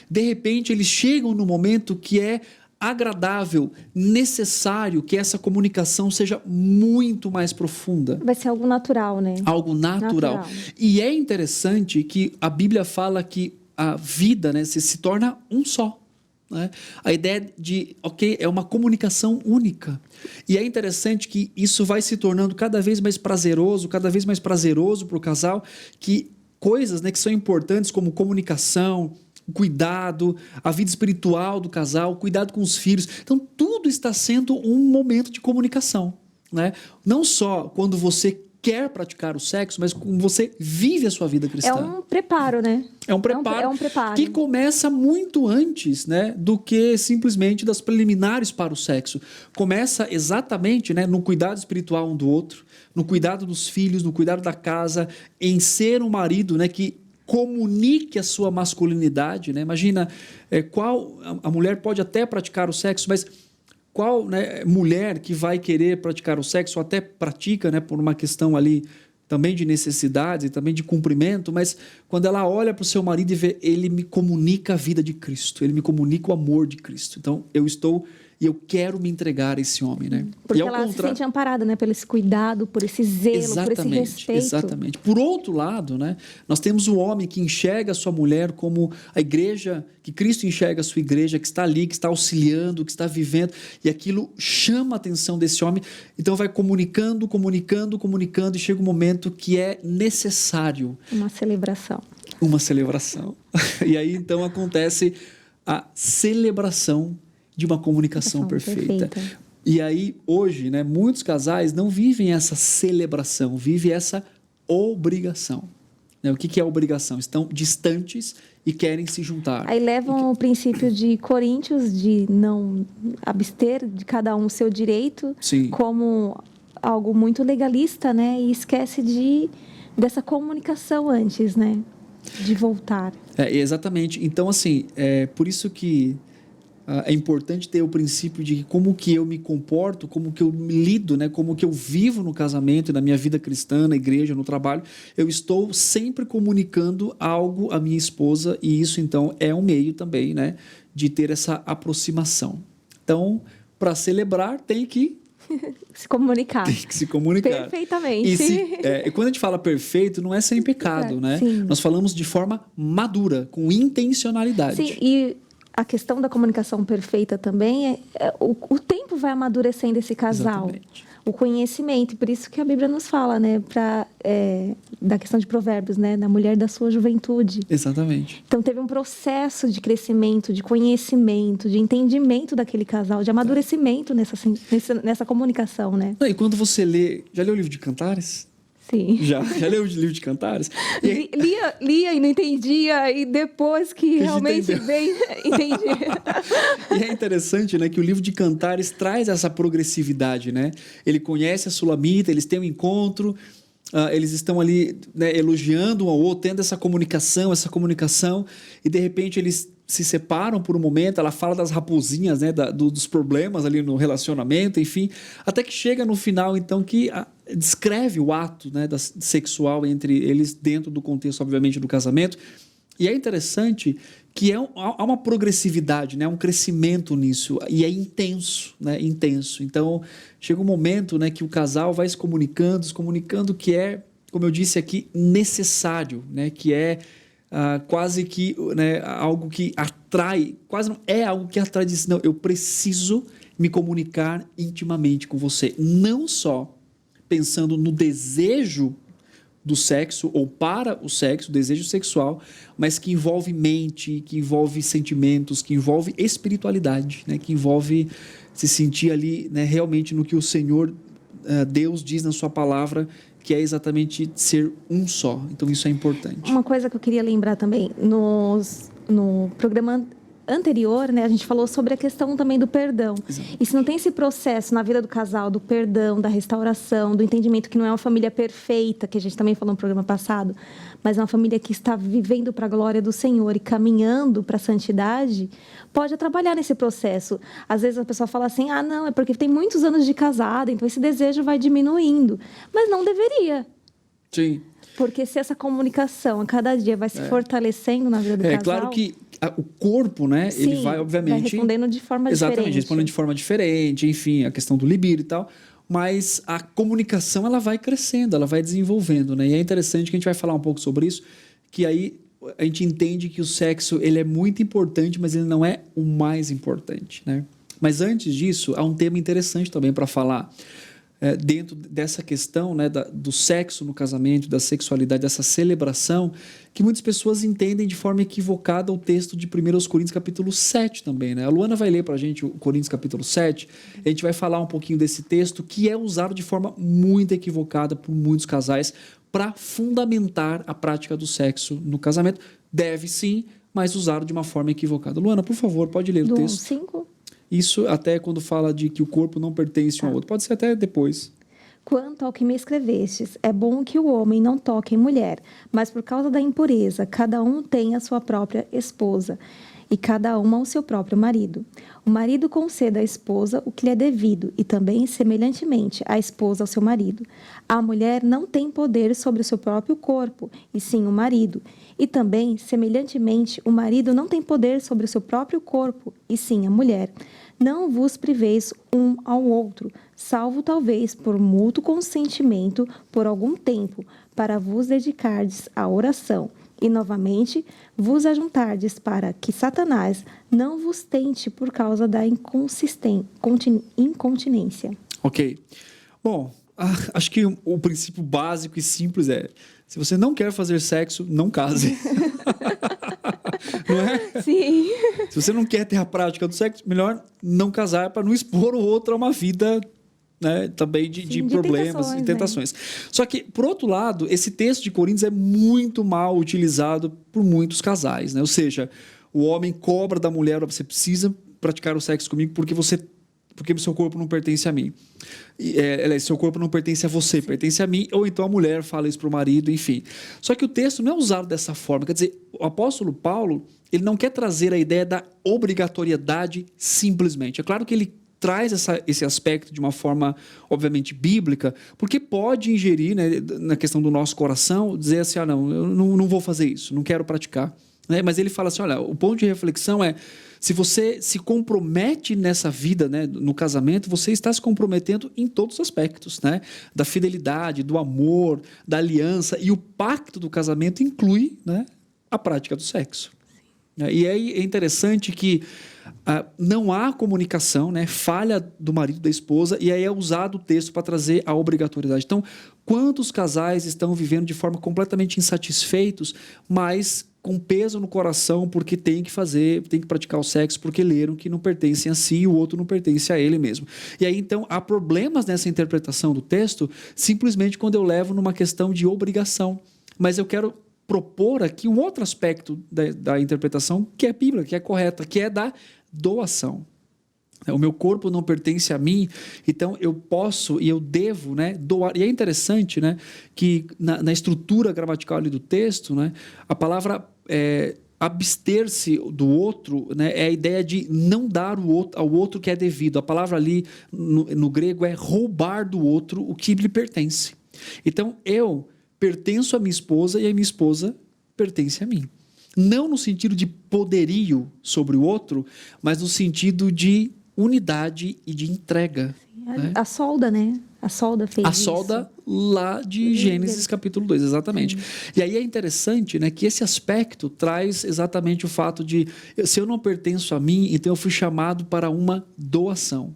Speaker 1: De repente eles chegam no momento que é agradável, necessário que essa comunicação seja muito mais profunda.
Speaker 2: Vai ser algo natural, né?
Speaker 1: Algo natural. E é interessante que a Bíblia fala que a vida, né, se torna um só. Né? A ideia de, é uma comunicação única. E é interessante que isso vai se tornando cada vez mais prazeroso para o casal, que coisas, né, que são importantes como comunicação, cuidado, a vida espiritual do casal, cuidado com os filhos. Então, tudo está sendo um momento de comunicação. Né? Não só quando você quer praticar o sexo, mas como você vive a sua vida cristã.
Speaker 2: É um preparo, né?
Speaker 1: É um preparo, que começa muito antes, né, do que simplesmente das preliminares para o sexo. Começa exatamente, né, no cuidado espiritual um do outro, no cuidado dos filhos, no cuidado da casa, em ser um marido, né, que comunique a sua masculinidade. Né? Imagina, a mulher pode até praticar o sexo, mas qual, né, mulher que vai querer praticar o sexo, ou até pratica, né, por uma questão ali também de necessidade e também de cumprimento, mas quando ela olha para o seu marido e vê, ele me comunica a vida de Cristo, ele me comunica o amor de Cristo. Então, eu quero me entregar a esse homem, né?
Speaker 2: Porque ela se sente amparada, né? Por esse cuidado, por esse zelo, por esse respeito.
Speaker 1: Exatamente. Por outro lado, né? Nós temos o homem que enxerga a sua mulher como a igreja, que Cristo enxerga a sua igreja, que está ali, que está auxiliando, que está vivendo, e aquilo chama a atenção desse homem. Então vai comunicando, e chega um momento que é necessário.
Speaker 2: Uma celebração.
Speaker 1: Uma celebração. E aí, então, acontece a celebração de uma comunicação perfeita. E aí, hoje, né, muitos casais não vivem essa celebração, vivem essa obrigação. Né? O que é obrigação? Estão distantes e querem se juntar.
Speaker 2: Aí levam o princípio de Coríntios, de não abster de cada um o seu direito,
Speaker 1: Sim.
Speaker 2: como algo muito legalista, né? E esquece dessa comunicação antes, né? De voltar.
Speaker 1: Exatamente. Então, assim, é por isso que é importante ter o princípio de como que eu me comporto, como que eu me lido, né? Como que eu vivo no casamento, na minha vida cristã, na igreja, no trabalho. Eu estou sempre comunicando algo à minha esposa e isso, então, é um meio também, né? De ter essa aproximação. Então, para celebrar, tem que
Speaker 2: se comunicar.
Speaker 1: Tem que se comunicar.
Speaker 2: Perfeitamente.
Speaker 1: E quando a gente fala perfeito, não é sem pecado, né?
Speaker 2: Sim.
Speaker 1: Nós falamos de forma madura, com intencionalidade.
Speaker 2: Sim, e a questão da comunicação perfeita também o tempo vai amadurecendo esse casal.
Speaker 1: Exatamente.
Speaker 2: O conhecimento, por isso que a Bíblia nos fala, né, da questão de Provérbios, né, da mulher da sua juventude.
Speaker 1: Exatamente.
Speaker 2: Então teve um processo de crescimento, de conhecimento, de entendimento daquele casal, de amadurecimento nessa comunicação, né?
Speaker 1: E quando você lê, já leu o livro de Cantares?
Speaker 2: Sim.
Speaker 1: Já leu o livro de Cantares? E aí,
Speaker 2: lia e não entendia, e depois que realmente veio, entendi.
Speaker 1: E é interessante, né, que o livro de Cantares traz essa progressividade, né? Ele conhece a Sulamita, eles têm um encontro, eles estão ali, né, elogiando um ao outro, tendo essa comunicação, e de repente eles se separam por um momento, ela fala das raposinhas, né, dos problemas ali no relacionamento, enfim, até que chega no final, então, que descreve o ato, né, sexual entre eles dentro do contexto, obviamente, do casamento. E é interessante que há uma progressividade, né, um crescimento nisso, e é intenso, né, intenso. Então, chega um momento, né, que o casal vai se comunicando que é, como eu disse aqui, necessário, né, que é quase que, né, algo que atrai, quase não é algo que atrai, diz, não, eu preciso me comunicar intimamente com você, não só pensando no desejo do sexo ou para o sexo, desejo sexual, mas que envolve mente, que envolve sentimentos, que envolve espiritualidade, né, que envolve se sentir ali, né, realmente no que o Senhor, Deus diz na sua palavra, que é exatamente ser um só. Então, isso é importante.
Speaker 2: Uma coisa que eu queria lembrar também, no programa anterior, né, a gente falou sobre a questão também do perdão.
Speaker 1: Exato.
Speaker 2: E se não tem esse processo na vida do casal, do perdão, da restauração, do entendimento que não é uma família perfeita, que a gente também falou no programa passado, mas é uma família que está vivendo para a glória do Senhor e caminhando para a santidade, pode trabalhar nesse processo. Às vezes a pessoa fala assim, não, é porque tem muitos anos de casada, então esse desejo vai diminuindo. Mas não deveria.
Speaker 1: Sim.
Speaker 2: Porque se essa comunicação a cada dia vai se fortalecendo na vida do casal...
Speaker 1: É claro que o corpo, né,
Speaker 2: sim,
Speaker 1: ele vai, obviamente...
Speaker 2: vai respondendo de forma diferente.
Speaker 1: Exatamente, respondendo de forma diferente, enfim, a questão do libido e tal. Mas a comunicação, ela vai crescendo, ela vai desenvolvendo, né? E é interessante que a gente vai falar um pouco sobre isso, que aí a gente entende que o sexo, ele é muito importante, mas ele não é o mais importante, né? Mas antes disso, há um tema interessante também para falar. Dentro dessa questão, né, do sexo no casamento, da sexualidade, dessa celebração, que muitas pessoas entendem de forma equivocada o texto de 1 Coríntios capítulo 7 também. Né? A Luana vai ler para a gente o Coríntios capítulo 7, a gente vai falar um pouquinho desse texto que é usado de forma muito equivocada por muitos casais para fundamentar a prática do sexo no casamento. Deve sim, mas usado de uma forma equivocada. Luana, por favor, pode ler o texto.
Speaker 2: 5.
Speaker 1: Isso até quando fala de que o corpo não pertence um ao outro. Pode ser até depois.
Speaker 2: Quanto ao que me escrevestes, é bom que o homem não toque em mulher, mas por causa da impureza, cada um tem a sua própria esposa, e cada uma ao seu próprio marido. O marido conceda à esposa o que lhe é devido, e também, semelhantemente, a esposa ao seu marido. A mulher não tem poder sobre o seu próprio corpo, e sim o marido. E também, semelhantemente, o marido não tem poder sobre o seu próprio corpo, e sim a mulher. Não vos priveis um ao outro, salvo talvez por mútuo consentimento por algum tempo, para vos dedicardes à oração. E, novamente, vos ajuntardes para que Satanás não vos tente por causa da incontinência.
Speaker 1: Ok. Bom, acho que o princípio básico e simples é Se você não quer fazer sexo, não case. Não é?
Speaker 2: Sim.
Speaker 1: Se você não quer ter a prática do sexo, melhor não casar para não expor o outro a uma vida, né, também de problemas e tentações. Né? Só que, por outro lado, esse texto de Coríntios é muito mal utilizado por muitos casais. Né? Ou seja, o homem cobra da mulher: você precisa praticar o sexo comigo porque o seu corpo não pertence a mim. Seu corpo não pertence a você, pertence a mim. Ou então a mulher fala isso para o marido, enfim. Só que o texto não é usado dessa forma. Quer dizer, o apóstolo Paulo, ele não quer trazer a ideia da obrigatoriedade simplesmente. É claro que ele traz esse aspecto de uma forma, obviamente, bíblica, porque pode ingerir, né, na questão do nosso coração, dizer assim: não, eu não vou fazer isso, não quero praticar. Né? Mas ele fala assim: olha, o ponto de reflexão é: se você se compromete nessa vida, né, no casamento, você está se comprometendo em todos os aspectos, né? Da fidelidade, do amor, da aliança. E o pacto do casamento inclui, né, a prática do sexo. E aí é interessante que não há comunicação, né, falha do marido e da esposa, e aí é usado o texto para trazer a obrigatoriedade. Então, quantos casais estão vivendo de forma completamente insatisfeitos, mas com peso no coração porque tem que praticar o sexo porque leram que não pertencem a si e o outro não pertence a ele mesmo. E aí, então, há problemas nessa interpretação do texto simplesmente quando eu levo numa questão de obrigação. Mas eu quero propor aqui um outro aspecto da interpretação que é bíblica, que é correta, que é da doação. O meu corpo não pertence a mim, então eu posso e eu devo, né, doar. E é interessante, né, que na estrutura gramatical ali do texto, né, a palavra abster-se do outro, né, é a ideia de não dar ao outro que é devido. A palavra ali no grego é roubar do outro o que lhe pertence. Então eu pertenço à minha esposa e a minha esposa pertence a mim. Não no sentido de poderio sobre o outro, mas no sentido de unidade e de entrega. Né?
Speaker 2: A solda, né? A solda fez isso. A
Speaker 1: solda lá de Gênesis capítulo 2, exatamente. Sim. E aí é interessante, né, que esse aspecto traz exatamente o fato de, se eu não pertenço a mim, então eu fui chamado para uma doação.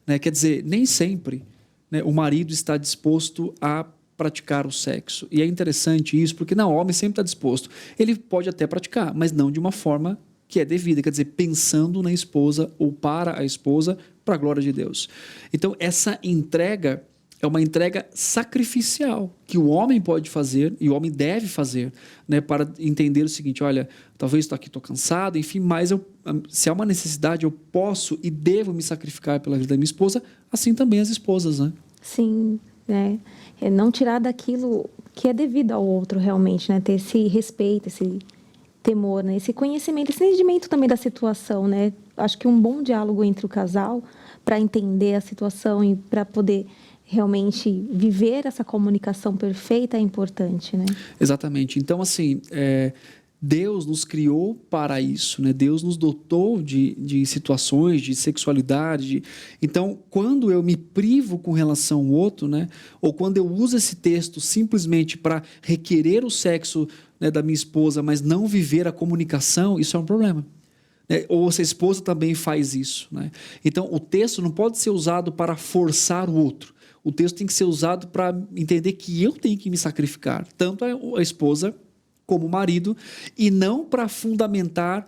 Speaker 1: Né? Quer dizer, nem sempre, né, o marido está disposto a praticar o sexo. E é interessante isso, porque o homem sempre está disposto. Ele pode até praticar, mas não de uma forma que é devida, quer dizer, pensando na esposa ou para a esposa, para a glória de Deus. Então, essa entrega é uma entrega sacrificial que o homem pode fazer e o homem deve fazer, né, para entender o seguinte: olha, talvez estou cansado, enfim, mas se há uma necessidade, eu posso e devo me sacrificar pela vida da minha esposa, assim também as esposas, né?
Speaker 2: Sim, né? É não tirar daquilo que é devido ao outro realmente, né? Ter esse respeito, esse temor, né? Esse conhecimento, esse entendimento também da situação, né? Acho que um bom diálogo entre o casal para entender a situação e para poder realmente viver essa comunicação perfeita é importante, né?
Speaker 1: Exatamente. Então, assim, Deus nos criou para isso, né? Deus nos dotou de situações, de sexualidade. Então, quando eu me privo com relação ao outro, né? Ou quando eu uso esse texto simplesmente para requerer o sexo, né, da minha esposa, mas não viver a comunicação, isso é um problema. Né? Ou se a esposa também faz isso. Né? Então, o texto não pode ser usado para forçar o outro. O texto tem que ser usado para entender que eu tenho que me sacrificar, tanto a esposa como o marido, e não para fundamentar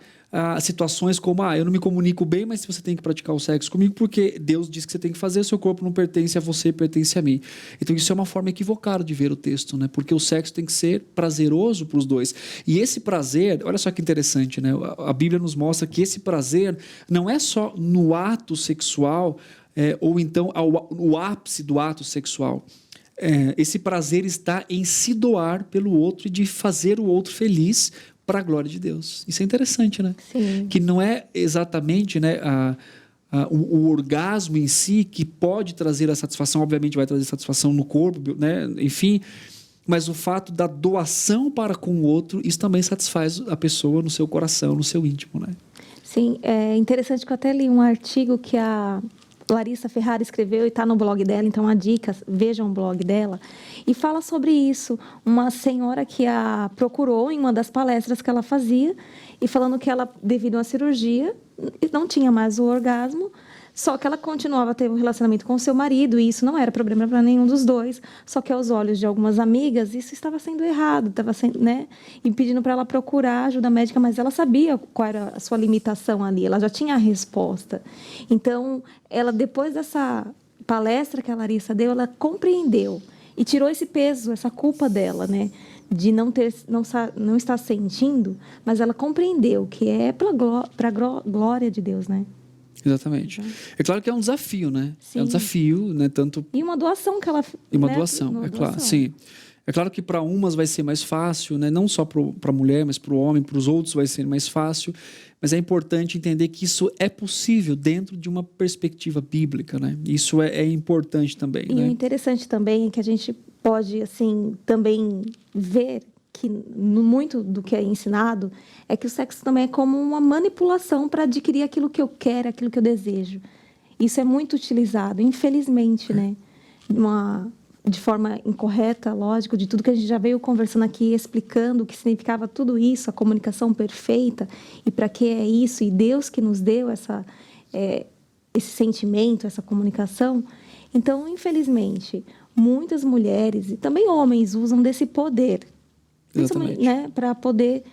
Speaker 1: situações como: eu não me comunico bem, mas você tem que praticar o sexo comigo porque Deus disse que você tem que fazer, seu corpo não pertence a você, pertence a mim. Então isso é uma forma equivocada de ver o texto, né? Porque o sexo tem que ser prazeroso para os dois. E esse prazer, olha só que interessante, né? A Bíblia nos mostra que esse prazer não é só no ato sexual, ou então no ápice do ato sexual. Esse prazer está em se doar pelo outro e de fazer o outro feliz para a glória de Deus. Isso é interessante, né?
Speaker 2: Sim.
Speaker 1: Que não é exatamente, né, o orgasmo em si que pode trazer a satisfação, obviamente vai trazer satisfação no corpo, né? Enfim, mas o fato da doação para com o outro, isso também satisfaz a pessoa no seu coração, no seu íntimo, né?
Speaker 2: Sim, é interessante que eu até li um artigo que a Larissa Ferrari escreveu e está no blog dela, então a dica, vejam o blog dela, e fala sobre isso. Uma senhora que a procurou em uma das palestras que ela fazia, e falando que ela, devido à cirurgia, não tinha mais o orgasmo, Só que ela continuava a ter um relacionamento com o seu marido e isso não era problema para nenhum dos dois. Só que aos olhos de algumas amigas isso estava sendo errado, estava sendo, né? E pedindo para ela procurar ajuda médica, mas ela sabia qual era a sua limitação ali, ela já tinha a resposta. Então, ela depois dessa palestra que a Larissa deu, ela compreendeu e tirou esse peso, essa culpa dela, né? De não estar sentindo, mas ela compreendeu que é para a glória de Deus, né?
Speaker 1: Exatamente. É claro que é um desafio, né?
Speaker 2: Sim.
Speaker 1: É um desafio, né? Tanto...
Speaker 2: E uma doação que ela...
Speaker 1: E uma
Speaker 2: né?
Speaker 1: doação,
Speaker 2: Uma
Speaker 1: é claro.
Speaker 2: doação.
Speaker 1: Sim. É claro que para umas vai ser mais fácil, né? Não só para a mulher, mas para o homem, para os outros vai ser mais fácil. Mas é importante entender que isso é possível dentro de uma perspectiva bíblica, né? Isso é importante também,
Speaker 2: E
Speaker 1: né?
Speaker 2: o interessante também é que a gente pode, assim, também ver que muito do que é ensinado é que o sexo também é como uma manipulação para adquirir aquilo que eu quero, aquilo que eu desejo. Isso é muito utilizado, infelizmente, né? De forma incorreta, lógico, de tudo que a gente já veio conversando aqui, explicando o que significava tudo isso, a comunicação perfeita, e para que é isso, e Deus que nos deu esse sentimento, essa comunicação. Então, infelizmente, muitas mulheres e também homens usam desse poder,
Speaker 1: Exatamente.
Speaker 2: né, para poder,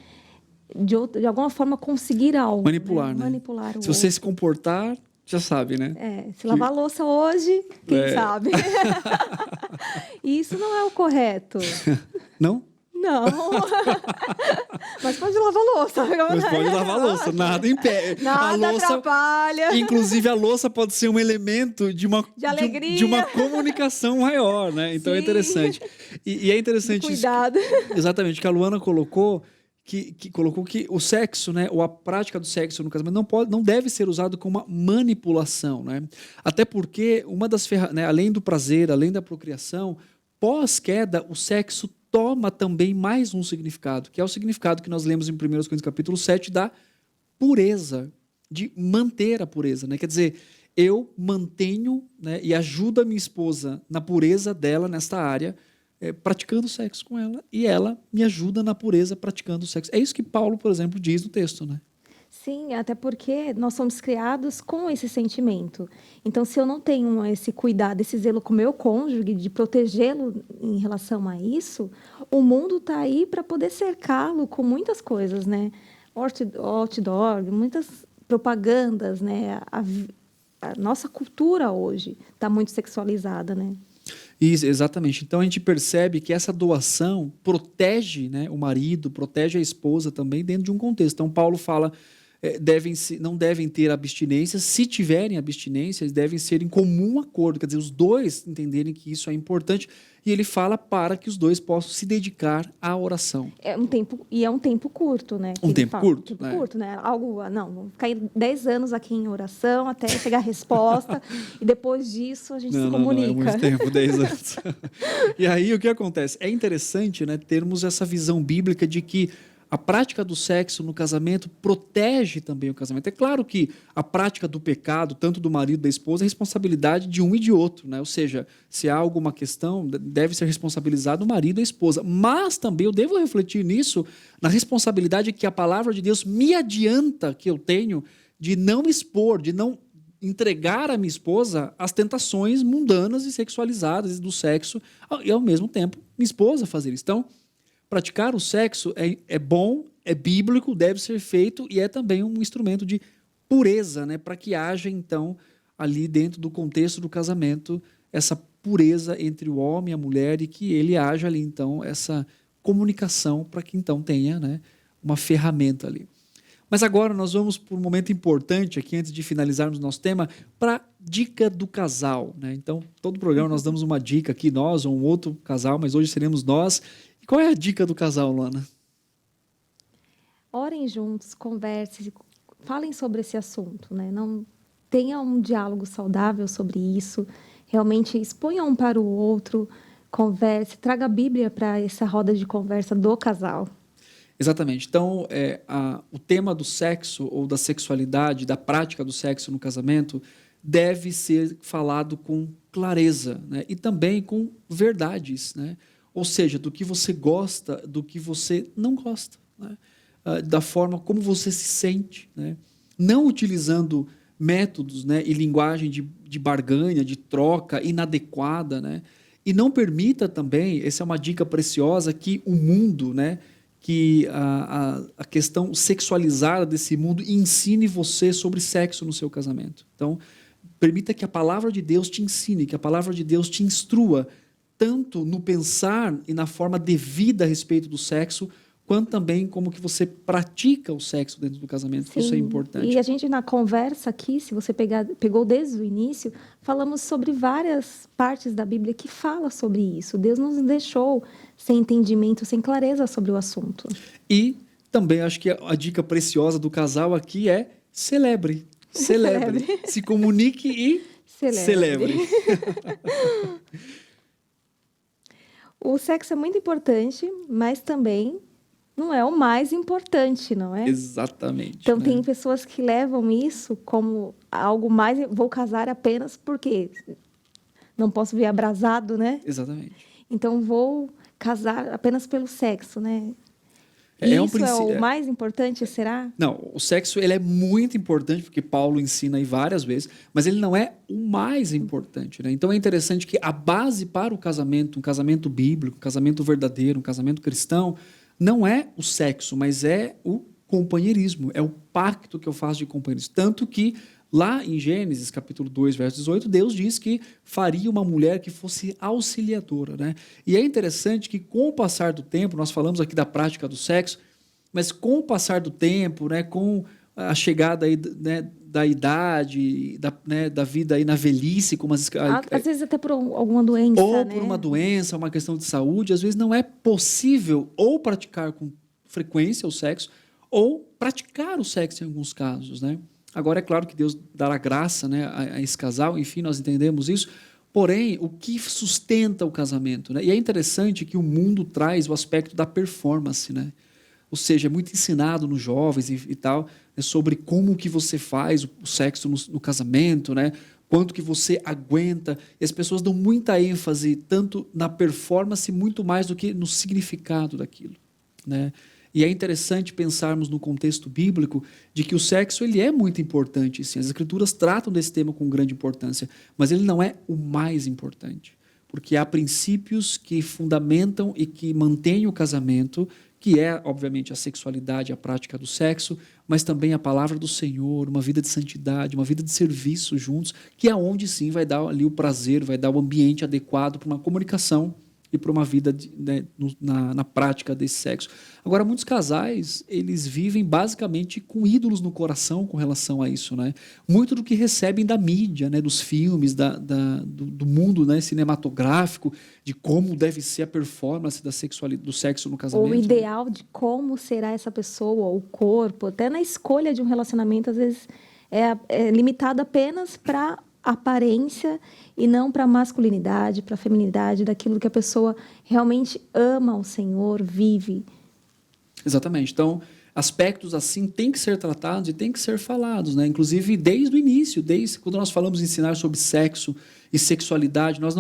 Speaker 2: de alguma forma, conseguir algo.
Speaker 1: Manipular, né?
Speaker 2: Manipular o
Speaker 1: Se você
Speaker 2: outro.
Speaker 1: se comportar, já sabe, né?
Speaker 2: Se lavar a louça hoje, quem sabe? E isso não é o correto.
Speaker 1: Não?
Speaker 2: Não. Mas pode lavar a louça.
Speaker 1: Mas pode lavar a louça, nada impede.
Speaker 2: Nada
Speaker 1: a louça,
Speaker 2: atrapalha.
Speaker 1: inclusive, a louça pode ser um elemento de
Speaker 2: alegria.
Speaker 1: De uma comunicação maior, né? Então é
Speaker 2: Sim.
Speaker 1: interessante. E é interessante
Speaker 2: Cuidado.
Speaker 1: isso. Exatamente, que a Luana colocou que o sexo, né, ou a prática do sexo no casamento não deve ser usado como uma manipulação, né? Até porque uma das né, além do prazer, além da procriação, pós-queda, o sexo toma também mais um significado, que é o significado que nós lemos em 1 Coríntios capítulo 7 da pureza, de manter a pureza, né? Quer dizer, eu mantenho, né, e ajudo a minha esposa na pureza dela nesta área, praticando sexo com ela, e ela me ajuda na pureza praticando sexo. É isso que Paulo, por exemplo, diz no texto, né?
Speaker 2: Sim, até porque nós somos criados com esse sentimento. Então, se eu não tenho esse cuidado, esse zelo com o meu cônjuge, de protegê-lo em relação a isso, o mundo está aí para poder cercá-lo com muitas coisas, né? Outdoor, muitas propagandas, né? A nossa cultura hoje está muito sexualizada, né?
Speaker 1: Isso, exatamente. Então a gente percebe que essa doação protege, né, o marido, protege a esposa também dentro de um contexto. Então Paulo fala, não devem ter abstinência, se tiverem abstinência, eles devem ser em comum acordo, quer dizer, os dois entenderem que isso é importante, e ele fala para que os dois possam se dedicar à oração.
Speaker 2: É um tempo curto, né?
Speaker 1: Um tempo curto,
Speaker 2: né? Curto, né? Algo, não, vamos ficar 10 anos aqui em oração até chegar a resposta e depois disso a gente se comunica.
Speaker 1: Não, é muito tempo, 10 anos. E aí o que acontece? É interessante, né, termos essa visão bíblica de que a prática do sexo no casamento protege também o casamento. É claro que a prática do pecado, tanto do marido e da esposa, é responsabilidade de um e de outro, né? Ou seja, se há alguma questão, deve ser responsabilizado o marido e a esposa. Mas também eu devo refletir nisso, na responsabilidade que a palavra de Deus me adianta que eu tenho de não expor, de não entregar a minha esposa às tentações mundanas e sexualizadas do sexo, e ao mesmo tempo minha esposa fazer isso. Então, praticar o sexo é bom, é bíblico, deve ser feito e é também um instrumento de pureza, né? Para que haja, então, ali dentro do contexto do casamento, essa pureza entre o homem e a mulher e que ele haja ali, então, essa comunicação para que, então, tenha, né, uma ferramenta ali. Mas agora nós vamos para um momento importante aqui, antes de finalizarmos nosso tema, para a dica do casal, né? Então, todo programa nós damos uma dica aqui, nós ou um outro casal, mas hoje seremos nós. Qual é a dica do casal, Luana?
Speaker 2: Orem juntos, conversem, falem sobre esse assunto, né? Não tenha um diálogo saudável sobre isso. Realmente exponha um para o outro, converse, traga a Bíblia para essa roda de conversa do casal.
Speaker 1: Exatamente. Então, o tema do sexo ou da sexualidade, da prática do sexo no casamento, deve ser falado com clareza, né? E também com verdades, né? Ou seja, do que você gosta, do que você não gosta, né? Da forma como você se sente, né? Não utilizando métodos, né, e linguagem de barganha, de troca inadequada, né? E não permita também, essa é uma dica preciosa, que o mundo, né, que a questão sexualizada desse mundo ensine você sobre sexo no seu casamento. Então, permita que a palavra de Deus te ensine, que a palavra de Deus te instrua, tanto no pensar e na forma devida a respeito do sexo, quanto também como que você pratica o sexo dentro do casamento.
Speaker 2: Sim.
Speaker 1: Isso é importante.
Speaker 2: E a gente, na conversa aqui, se você pegou desde o início, falamos sobre várias partes da Bíblia que fala sobre isso. Deus nos deixou sem entendimento, sem clareza sobre o assunto.
Speaker 1: E também acho que a dica preciosa do casal aqui é celebre. Celebre. Se comunique e celebre.
Speaker 2: O sexo é muito importante, mas também não é o mais importante, não é?
Speaker 1: Exatamente.
Speaker 2: Então,
Speaker 1: né?
Speaker 2: tem pessoas que levam isso como algo mais... Vou casar apenas porque não posso vir abrasado, né?
Speaker 1: Exatamente.
Speaker 2: Então, vou casar apenas pelo sexo, né? Isso é o mais importante, será?
Speaker 1: Não, o sexo ele é muito importante, porque Paulo ensina aí várias vezes, mas ele não é o mais importante. Né? Então é interessante que a base para o casamento, um casamento bíblico, um casamento verdadeiro, um casamento cristão, não é o sexo, mas é o companheirismo, é o pacto que eu faço de companheirismo. Tanto que lá em Gênesis, capítulo 2, verso 18, Deus diz que faria uma mulher que fosse auxiliadora. Né? E é interessante que, com o passar do tempo, nós falamos aqui da prática do sexo, mas com o passar do tempo, né, com a chegada aí, né, da idade, da vida aí na velhice, como
Speaker 2: às vezes até por alguma doença,
Speaker 1: ou
Speaker 2: né?
Speaker 1: por uma doença, uma questão de saúde, às vezes não é possível ou praticar com frequência o sexo, ou praticar o sexo em alguns casos, né? Agora, é claro que Deus dará graça, né, a esse casal, enfim, nós entendemos isso. Porém, o que sustenta o casamento? Né? E é interessante que o mundo traz o aspecto da performance, né? Ou seja, é muito ensinado nos jovens e tal, né, sobre como que você faz o sexo no casamento, né? Quanto que você aguenta. E as pessoas dão muita ênfase tanto na performance, muito mais do que no significado daquilo, né? E é interessante pensarmos no contexto bíblico de que o sexo ele é muito importante. Sim. As Escrituras tratam desse tema com grande importância, mas ele não é o mais importante. Porque há princípios que fundamentam e que mantêm o casamento, que é, obviamente, a sexualidade, a prática do sexo, mas também a palavra do Senhor, uma vida de santidade, uma vida de serviço juntos, que é onde, sim, vai dar ali o prazer, vai dar o ambiente adequado para uma comunicação e para uma vida né, na prática desse sexo. Agora, muitos casais, eles vivem basicamente com ídolos no coração com relação a isso, né? Muito do que recebem da mídia, né, dos filmes, do mundo, né, cinematográfico, de como deve ser a performance da sexualidade, do sexo no casamento.
Speaker 2: O ideal de como será essa pessoa, o corpo, até na escolha de um relacionamento, às vezes é limitado apenas para aparência e não para a masculinidade, para a feminilidade, daquilo que a pessoa realmente ama o Senhor, vive.
Speaker 1: Exatamente. Então, aspectos assim têm que ser tratados e têm que ser falados, né? Inclusive, desde o início, desde quando nós falamos de ensinar sobre sexo e sexualidade, nós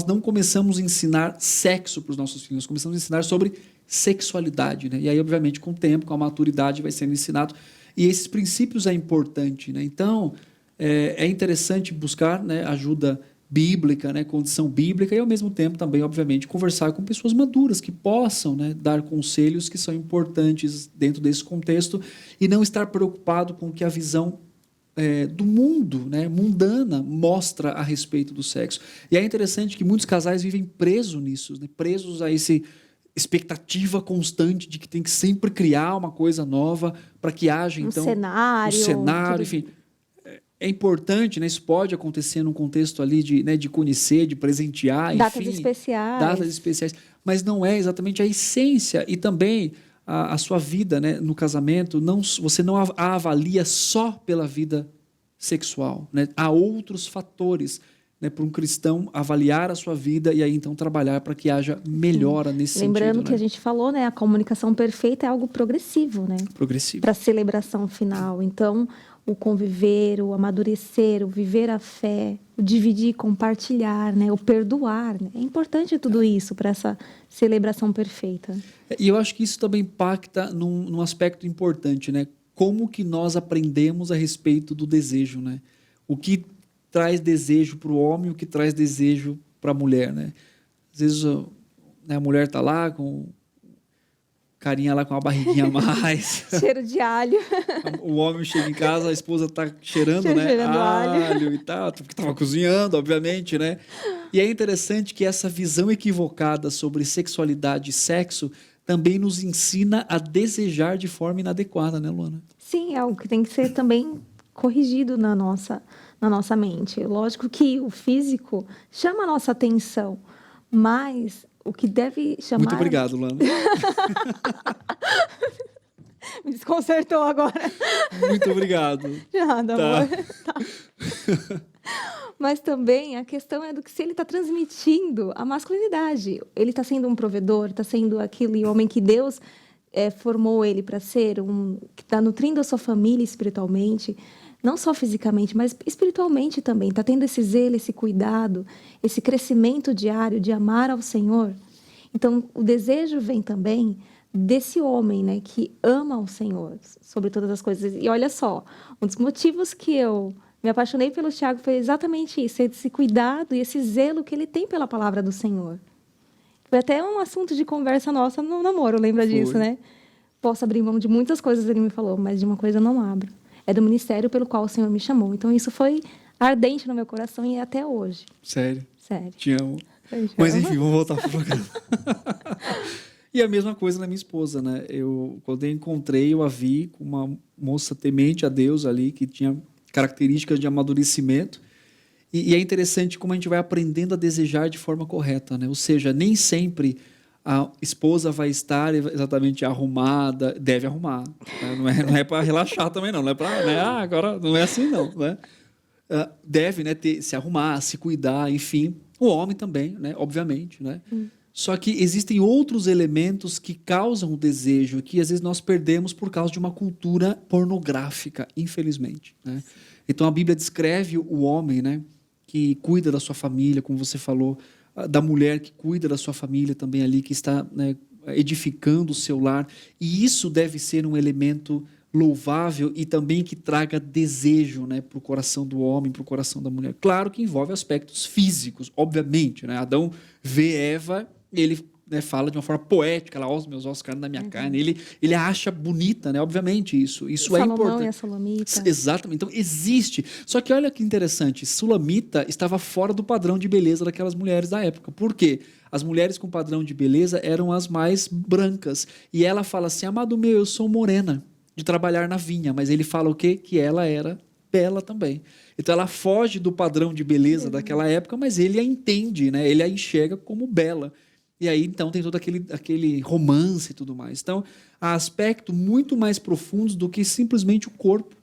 Speaker 1: não começamos a ensinar sexo para os nossos filhos, nós começamos a ensinar sobre sexualidade, né? E aí, obviamente, com o tempo, com a maturidade, vai sendo ensinado. E esses princípios é importante, né? Então, é interessante buscar, né, ajuda bíblica, né, condição bíblica e, ao mesmo tempo, também, obviamente, conversar com pessoas maduras que possam, né, dar conselhos que são importantes dentro desse contexto e não estar preocupado com o que a visão do mundo, né, mundana, mostra a respeito do sexo. E é interessante que muitos casais vivem presos nisso, né, presos a esse expectativa constante de que tem que sempre criar uma coisa nova para que haja, então,
Speaker 2: cenário,
Speaker 1: enfim. É importante, né? Isso pode acontecer num contexto ali de conhecer, de presentear,
Speaker 2: datas
Speaker 1: enfim.
Speaker 2: especiais.
Speaker 1: Datas especiais. Mas não é exatamente a essência. E também a sua vida, né, no casamento, você não a avalia só pela vida sexual. Né? Há outros fatores, né, para um cristão avaliar a sua vida e aí então trabalhar para que haja melhora nesse sentido.
Speaker 2: Lembrando que
Speaker 1: né?
Speaker 2: a gente falou, né, a comunicação perfeita é algo progressivo, né?
Speaker 1: Progressivo.
Speaker 2: Para a celebração final. Então, o conviver, o amadurecer, o viver a fé, o dividir, compartilhar, né, o perdoar. Né? É importante tudo isso para essa celebração perfeita.
Speaker 1: E eu acho que isso também impacta num aspecto importante, né? como que nós aprendemos a respeito do desejo, né? O que traz desejo para o homem, o que traz desejo para a mulher, né? Às vezes, né, a mulher está lá com carinha lá com uma barriguinha a mais.
Speaker 2: Cheiro de alho.
Speaker 1: O homem chega em casa, a esposa está cheirando, né?
Speaker 2: Cheirando
Speaker 1: alho e tal, porque estava cozinhando, obviamente, né? E é interessante que essa visão equivocada sobre sexualidade e sexo também nos ensina a desejar de forma inadequada, né, Luana?
Speaker 2: Sim, é algo que tem que ser também corrigido na nossa mente. Lógico que o físico chama a nossa atenção, mas o que deve chamar...
Speaker 1: Muito obrigado, Luana.
Speaker 2: Me desconcertou agora.
Speaker 1: Muito obrigado.
Speaker 2: De nada,
Speaker 1: Tá.
Speaker 2: amor. Tá. Mas também a questão é do que se ele está transmitindo a masculinidade. Ele está sendo um provedor, está sendo aquele homem que Deus formou ele para ser, que está nutrindo a sua família espiritualmente, não só fisicamente, mas espiritualmente também. Está tendo esse zelo, esse cuidado, esse crescimento diário de amar ao Senhor. Então, o desejo vem também desse homem, né, que ama ao Senhor sobre todas as coisas. E olha só, um dos motivos que eu me apaixonei pelo Tiago foi exatamente isso, esse cuidado e esse zelo que ele tem pela palavra do Senhor. Foi até um assunto de conversa nossa no namoro, lembra disso, né? Posso abrir mão de muitas coisas, ele me falou, mas de uma coisa eu não abro. É do ministério pelo qual o Senhor me chamou. Então, isso foi ardente no meu coração e é até hoje.
Speaker 1: Sério?
Speaker 2: Sério.
Speaker 1: Te amo.
Speaker 2: Mas,
Speaker 1: enfim, vamos voltar para o programa. E a mesma coisa na minha esposa, né? Quando eu encontrei, eu a vi com uma moça temente a Deus ali, que tinha características de amadurecimento. E é interessante como a gente vai aprendendo a desejar de forma correta, né? Ou seja, nem sempre a esposa vai estar exatamente arrumada, deve arrumar. Né? Não é para relaxar também, não. Não é para, né? Agora não é assim, não. Né? Deve, né, se arrumar, se cuidar, enfim. O homem também, né? Obviamente, né? Só que existem outros elementos que causam o desejo, que às vezes nós perdemos por causa de uma cultura pornográfica, infelizmente. Né? Então a Bíblia descreve o homem, né, que cuida da sua família, como você falou, da mulher que cuida da sua família também ali, que está, né, edificando o seu lar. E isso deve ser um elemento louvável e também que traga desejo, né, para o coração do homem, para o coração da mulher. Claro que envolve aspectos físicos, obviamente. Né? Adão vê Eva, ele, né, fala de uma forma poética, lá, os meus ossos caem na minha carne, ele a acha bonita, né? Obviamente isso é importante.
Speaker 2: E a Sulamita.
Speaker 1: Exatamente, então existe. Só que olha que interessante, Sulamita estava fora do padrão de beleza daquelas mulheres da época. Por quê? As mulheres com padrão de beleza eram as mais brancas. E ela fala assim, amado meu, eu sou morena, de trabalhar na vinha. Mas ele fala o quê? Que ela era bela também. Então ela foge do padrão de beleza daquela época, mas ele a entende, né? Ele a enxerga como bela. E aí, então, tem todo aquele romance e tudo mais. Então, há aspectos muito mais profundos do que simplesmente o corpo.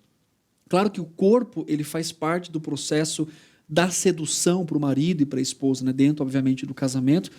Speaker 1: Claro que o corpo ele faz parte do processo da sedução para o marido e para a esposa, né? Dentro, obviamente, do casamento.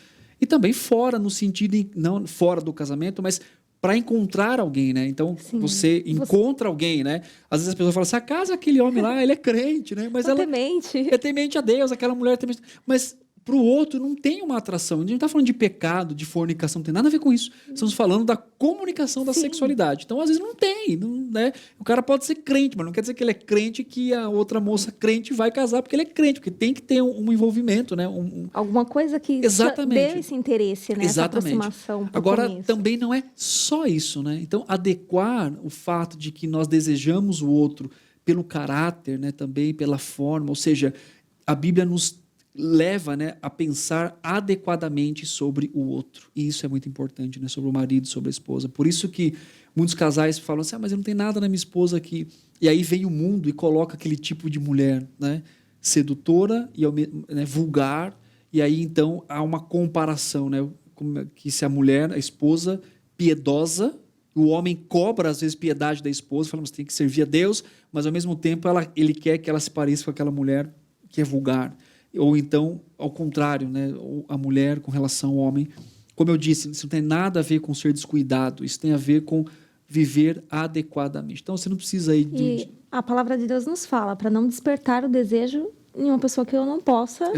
Speaker 1: E também fora, no sentido, não fora do casamento, mas para encontrar alguém, né? Então, você encontra alguém, né? Às vezes as pessoas falam assim, a casa aquele homem lá, ele é crente, né? Mas ela é temente a Deus, aquela mulher é temente... Mas para o outro não tem uma atração. A gente não está falando de pecado, de fornicação, não tem nada a ver com isso. Estamos falando da comunicação da sexualidade. Então, às vezes, não tem. Né? O cara pode ser crente, mas não quer dizer que ele é crente que a outra moça crente vai casar porque ele é crente, porque tem que ter um envolvimento. Né?
Speaker 2: Alguma coisa que dê esse interesse, né? Essa aproximação.
Speaker 1: Agora, também não é só isso. Né? Então, adequar o fato de que nós desejamos o outro pelo caráter, né? Também pela forma, ou seja, a Bíblia nos leva, né, a pensar adequadamente sobre o outro. E isso é muito importante, né, sobre o marido, sobre a esposa. Por isso que muitos casais falam assim, mas eu não tenho nada na minha esposa aqui. E aí vem o mundo e coloca aquele tipo de mulher, né, sedutora e né, vulgar. E aí, então, há uma comparação, né, que se a mulher, a esposa, piedosa, o homem cobra, às vezes, piedade da esposa, fala, mas tem que servir a Deus, mas, ao mesmo tempo, ele quer que ela se pareça com aquela mulher que é vulgar. Ou então, ao contrário, né? A mulher com relação ao homem. Como eu disse, isso não tem nada a ver com ser descuidado, isso tem a ver com viver adequadamente. Então, você não precisa ir...
Speaker 2: E a palavra de Deus nos fala para não despertar o desejo em uma pessoa que eu não possa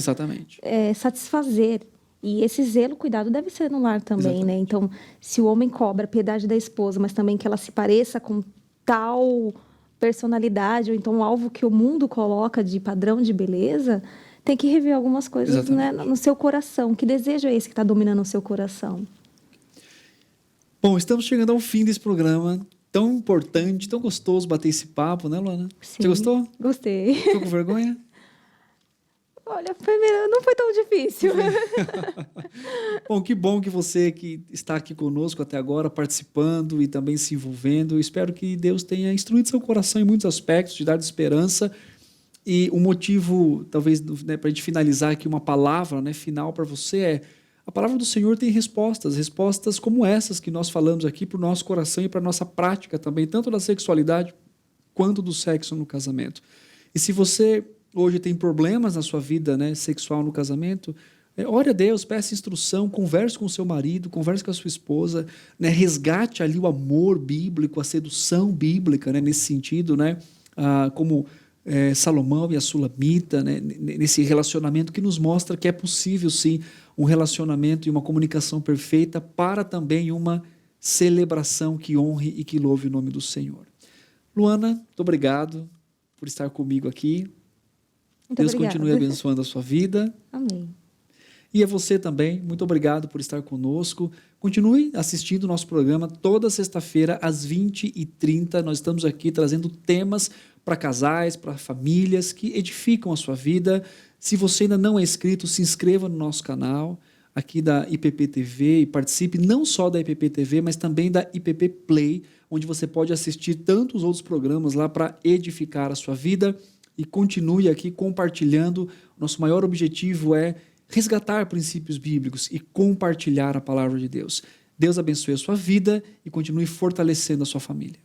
Speaker 2: satisfazer. E esse zelo, cuidado, deve ser no lar também, né? Então, se o homem cobra a piedade da esposa, mas também que ela se pareça com tal personalidade, ou então o alvo que o mundo coloca de padrão de beleza, tem que rever algumas coisas, né, no seu coração. Que desejo é esse que está dominando o seu coração?
Speaker 1: Bom, estamos chegando ao fim desse programa. Tão importante, tão gostoso bater esse papo, né, Luana?
Speaker 2: Sim,
Speaker 1: você gostou?
Speaker 2: Gostei.
Speaker 1: Ficou com vergonha?
Speaker 2: Olha, não foi tão difícil.
Speaker 1: Bom, que bom que você que está aqui conosco até agora, participando e também se envolvendo. Eu espero que Deus tenha instruído seu coração em muitos aspectos, te dado esperança. E o motivo, talvez, né, para a gente finalizar aqui, uma palavra, né, final para você é: a palavra do Senhor tem respostas como essas que nós falamos aqui para o nosso coração e para a nossa prática também, tanto da sexualidade quanto do sexo no casamento. E se você hoje tem problemas na sua vida, né, sexual no casamento, ore a Deus, peça instrução, converse com o seu marido, converse com a sua esposa, né, resgate ali o amor bíblico, a sedução bíblica, né, nesse sentido, né, como Salomão e a Sulamita, né, nesse relacionamento que nos mostra que é possível, sim, um relacionamento e uma comunicação perfeita para também uma celebração que honre e que louve o nome do Senhor. Luana, muito obrigado por estar comigo aqui.
Speaker 2: Muito
Speaker 1: Deus
Speaker 2: obrigada.
Speaker 1: continue abençoando a sua vida.
Speaker 2: Amém.
Speaker 1: E a você também, muito obrigado por estar conosco. Continue assistindo o nosso programa toda sexta-feira às 20h30. Nós estamos aqui trazendo temas para casais, para famílias que edificam a sua vida. Se você ainda não é inscrito, se inscreva no nosso canal aqui da IPP TV e participe não só da IPP TV, mas também da IPP Play, onde você pode assistir tantos outros programas lá para edificar a sua vida. E continue aqui compartilhando. Nosso maior objetivo é resgatar princípios bíblicos e compartilhar a palavra de Deus. Deus abençoe a sua vida e continue fortalecendo a sua família.